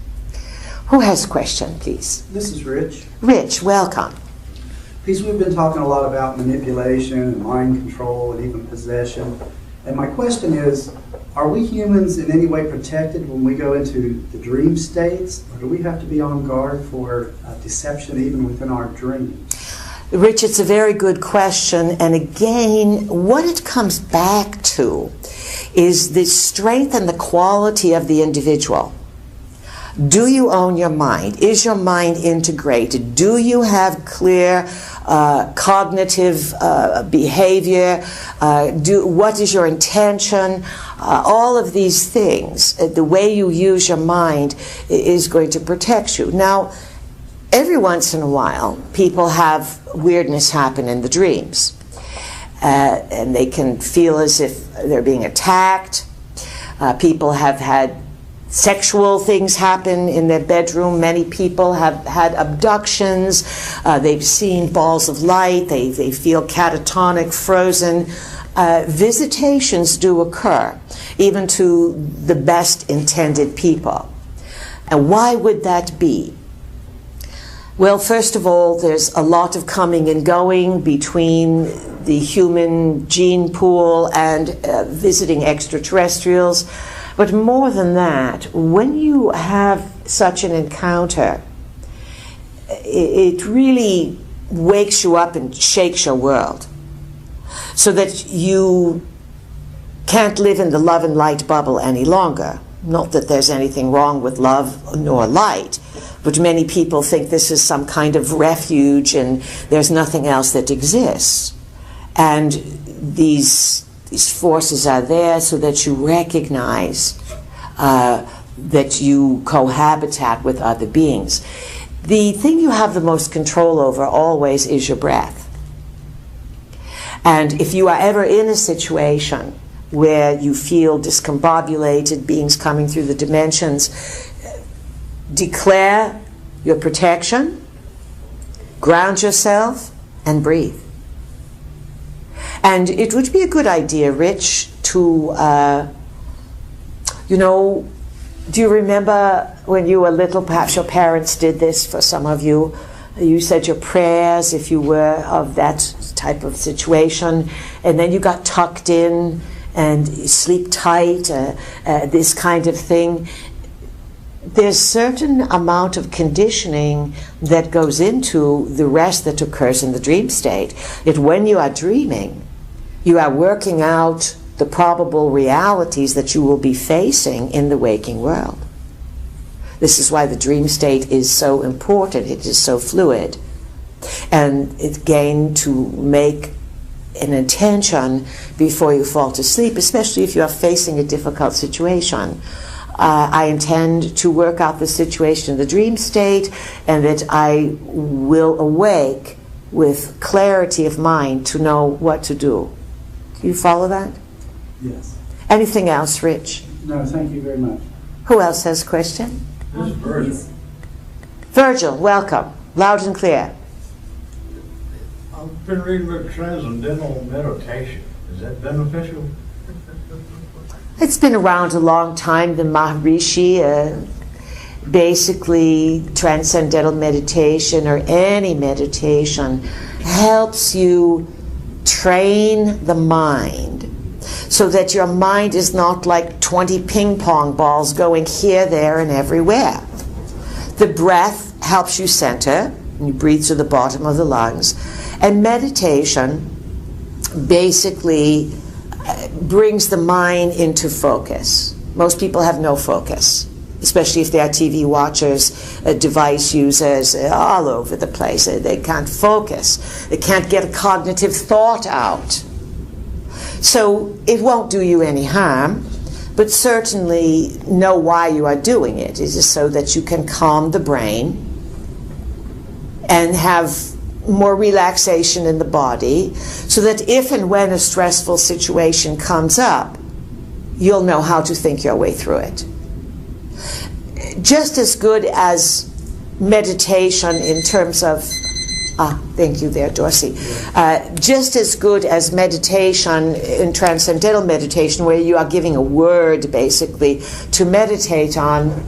Who has a question, please? This is Rich. Rich, welcome. Please, we've been talking a lot about manipulation and mind control and even possession. And my question is, are we humans in any way protected when we go into the dream states? Or do we have to be on guard for deception even within our dreams? Rich, it's a very good question. And again, what it comes back to is the strength and the quality of the individual. Do you own your mind? Is your mind integrated? Do you have clear cognitive behavior? What is your intention? All of these things, the way you use your mind is going to protect you. Now, every once in a while, people have weirdness happen in the dreams. And they can feel as if they're being attacked. People have had sexual things happen in their bedroom. Many people have had abductions. They've seen balls of light. They feel catatonic, frozen. Visitations do occur, even to the best intended people. And why would that be? Well, first of all, there's a lot of coming and going between the human gene pool and visiting extraterrestrials. But more than that, when you have such an encounter, it really wakes you up and shakes your world, so that you can't live in the love and light bubble any longer. Not that there's anything wrong with love nor light, but many people think this is some kind of refuge and there's nothing else that exists. And these forces are there so that you recognize that you cohabitat with other beings. The thing you have the most control over always is your breath. And if you are ever in a situation where you feel discombobulated, beings coming through the dimensions, declare your protection, ground yourself, and breathe. And it would be a good idea, Rich, to, do you remember when you were little, perhaps your parents did this for some of you, you said your prayers if you were of that type of situation, and then you got tucked in and sleep tight, this kind of thing. There's certain amount of conditioning that goes into the rest that occurs in the dream state. That when you are dreaming, you are working out the probable realities that you will be facing in the waking world. This is why the dream state is so important. It is so fluid. And it's again to make an intention before you fall to sleep, especially if you are facing a difficult situation. I intend to work out the situation in the dream state, and that I will awake with clarity of mind to know what to do. Do you follow that? Yes. Anything else, Rich? No, thank you very much. Who else has a question? This is Virgil. Virgil, welcome. Loud and clear. I've been reading about transcendental meditation. Is that beneficial? It's been around a long time. The Maharishi, basically transcendental meditation or any meditation helps you train the mind so that your mind is not like 20 ping pong balls going here, there, and everywhere. The breath helps you center. You breathe through the bottom of the lungs. And meditation basically brings the mind into focus. Most people have no focus, especially if they are TV watchers, device users, all over the place. They can't focus. They can't get a cognitive thought out. So it won't do you any harm, but certainly know why you are doing it. It is so that you can calm the brain and have more relaxation in the body, so that if and when a stressful situation comes up, you'll know how to think your way through it. Just as good as meditation in terms of, thank you there, Dorsey. Just as good as meditation in transcendental meditation, where you are giving a word basically to meditate on,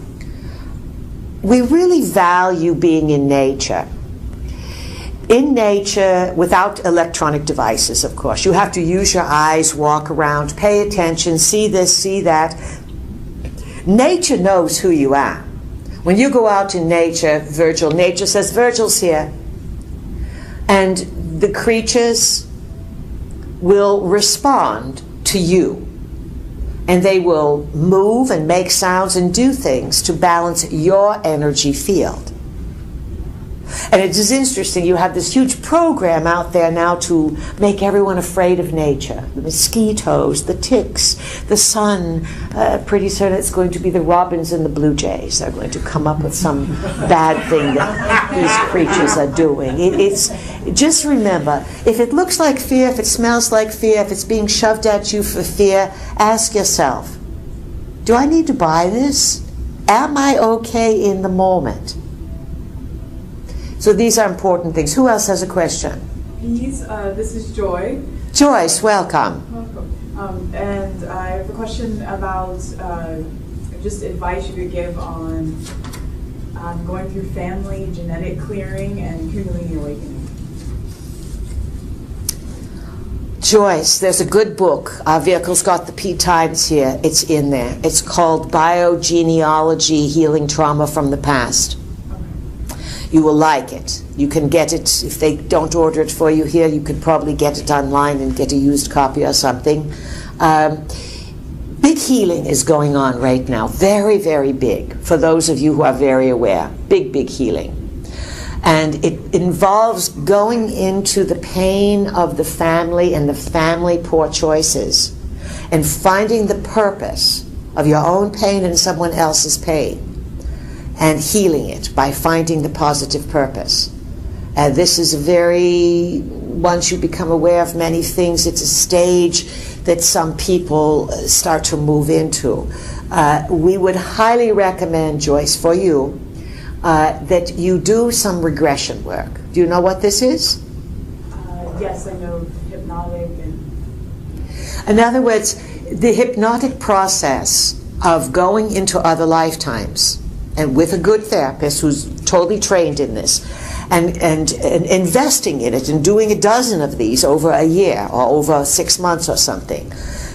we really value being in nature. In nature, without electronic devices, of course. You have to use your eyes, walk around, pay attention, see this, see that. Nature knows who you are. When you go out in nature, nature says, Virgil's here. And the creatures will respond to you. And they will move and make sounds and do things to balance your energy field. And it is interesting, you have this huge program out there now to make everyone afraid of nature. The mosquitoes, the ticks, the sun. Pretty soon it's going to be the robins and the blue jays. They're going to come up with some bad thing that these creatures are doing. Just remember, if it looks like fear, if it smells like fear, if it's being shoved at you for fear, ask yourself, do I need to buy this? Am I okay in the moment? So these are important things. Who else has a question? This is Joy. Joyce, welcome. Welcome. And I have a question about just advice you could give on going through family genetic clearing and Kundalini awakening. Joyce, there's a good book. Our vehicle's got the P times here. It's in there. It's called Biogenealogy, Healing Trauma from the Past. You will like it. You can get it, if they don't order it for you here, you could probably get it online and get a used copy or something. Big healing is going on right now. Very, very big. For those of you who are very aware. Big, big healing. And it involves going into the pain of the family and the family poor choices and finding the purpose of your own pain and someone else's pain, and healing it by finding the positive purpose. This is once you become aware of many things, it's a stage that some people start to move into. We would highly recommend, Joyce, for you, that you do some regression work. Do you know what this is? Yes, I know hypnotic. In other words, the hypnotic process of going into other lifetimes, and with a good therapist who's totally trained in this, and investing in it and doing a dozen of these over a year or over 6 months or something.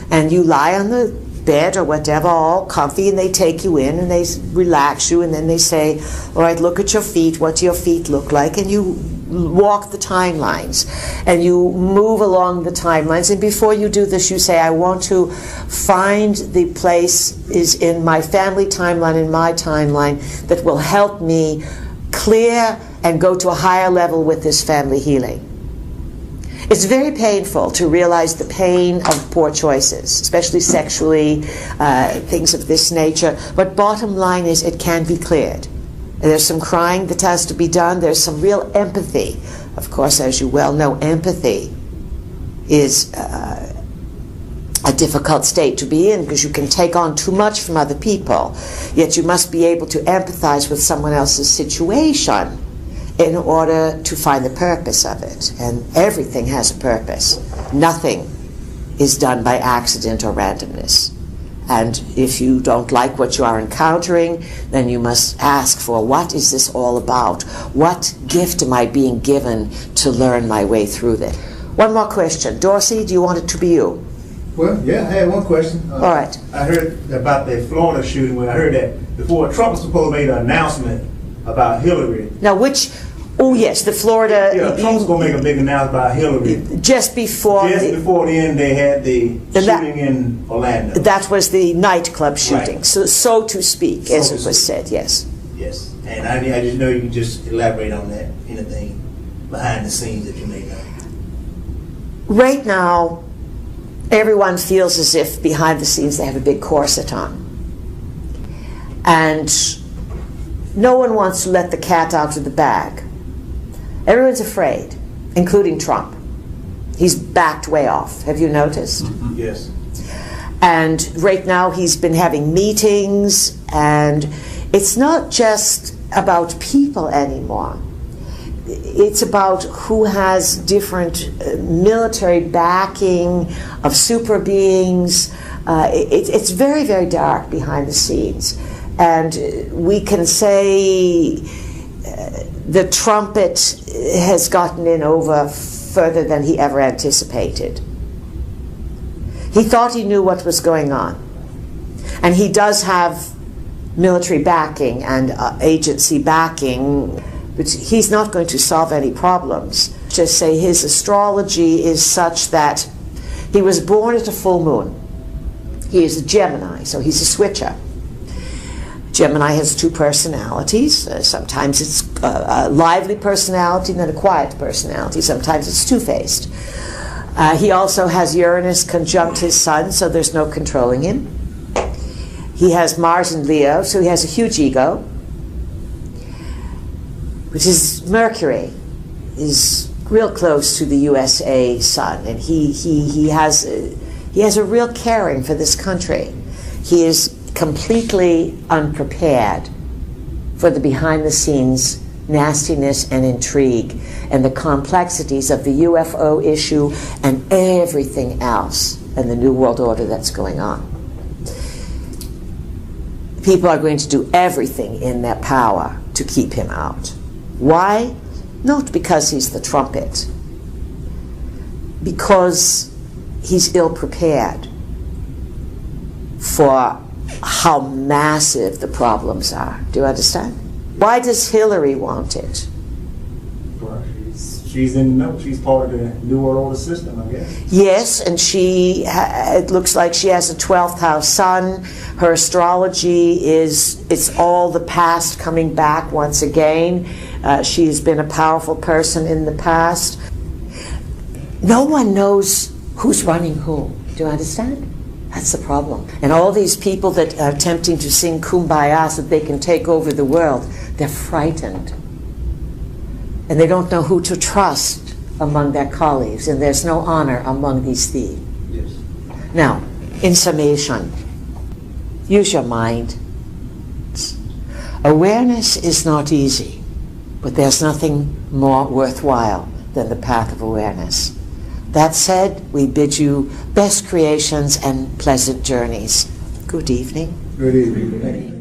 And you lie on the bed or whatever, all comfy, and they take you in and they relax you, and then they say, all right, look at your feet, what do your feet look like? And you walk the timelines and you move along the timelines, and before you do this you say, I want to find the place is in my family timeline, in my timeline, that will help me clear and go to a higher level with this family healing. It's very painful to realize the pain of poor choices, especially sexually, things of this nature, but bottom line is it can be cleared. There's some crying that has to be done. There's some real empathy. Of course, as you well know, empathy is a difficult state to be in, because you can take on too much from other people. Yet you must be able to empathize with someone else's situation in order to find the purpose of it. And everything has a purpose. Nothing is done by accident or randomness. And if you don't like what you are encountering, then you must ask for, what is this all about? What gift am I being given to learn my way through this? One more question. Dorsey, do you want it to be you? Well, yeah, I had one question. All right. I heard about the Florida shooting, when I heard that before Trump was supposed to make an announcement about Hillary. Now, which, oh yes, the Florida. Yeah, Trump's going to make a big announcement about Hillary. Just before. Before the end, they had the shooting in Orlando. That was the nightclub shooting, right. so to speak, as it was said, yes. Yes, and I just know you can just elaborate on that, anything behind the scenes that you may know. Right now, everyone feels as if behind the scenes they have a big corset on. And no one wants to let the cat out of the bag. Everyone's afraid, including Trump. He's backed way off. Have you noticed? Yes. And right now he's been having meetings, and it's not just about people anymore. It's about who has different military backing of super beings. It's very, very dark behind the scenes. And we can say the trumpet has gotten in over further than he ever anticipated. He thought he knew what was going on. And he does have military backing and agency backing, but he's not going to solve any problems. Just say his astrology is such that he was born at a full moon. He is a Gemini, so he's a switcher. Gemini has two personalities. Sometimes it's a lively personality and then a quiet personality. Sometimes it's two-faced. He also has Uranus conjunct his sun, so there's no controlling him. He has Mars in Leo, so he has a huge ego, which is Mercury, is real close to the USA sun, and he has a real caring for this country. He is completely unprepared for the behind-the-scenes nastiness and intrigue and the complexities of the UFO issue and everything else and the New World Order that's going on. People are going to do everything in their power to keep him out. Why? Not because he's the trumpet, because he's ill-prepared for how massive the problems are. Do you understand? Why does Hillary want it? Well, she's in the know. She's part of the New World Order system, I guess. Yes, and it looks like she has a 12th house sun. Her astrology it's all the past coming back once again. She has been a powerful person in the past. No one knows who's running who. Do you understand? That's the problem. And all these people that are attempting to sing Kumbaya so that they can take over the world, they're frightened. And they don't know who to trust among their colleagues, and there's no honor among these thieves. Yes. Now, in summation, use your mind. Awareness is not easy, but there's nothing more worthwhile than the path of awareness. That said, we bid you best creations and pleasant journeys. Good evening. Good evening.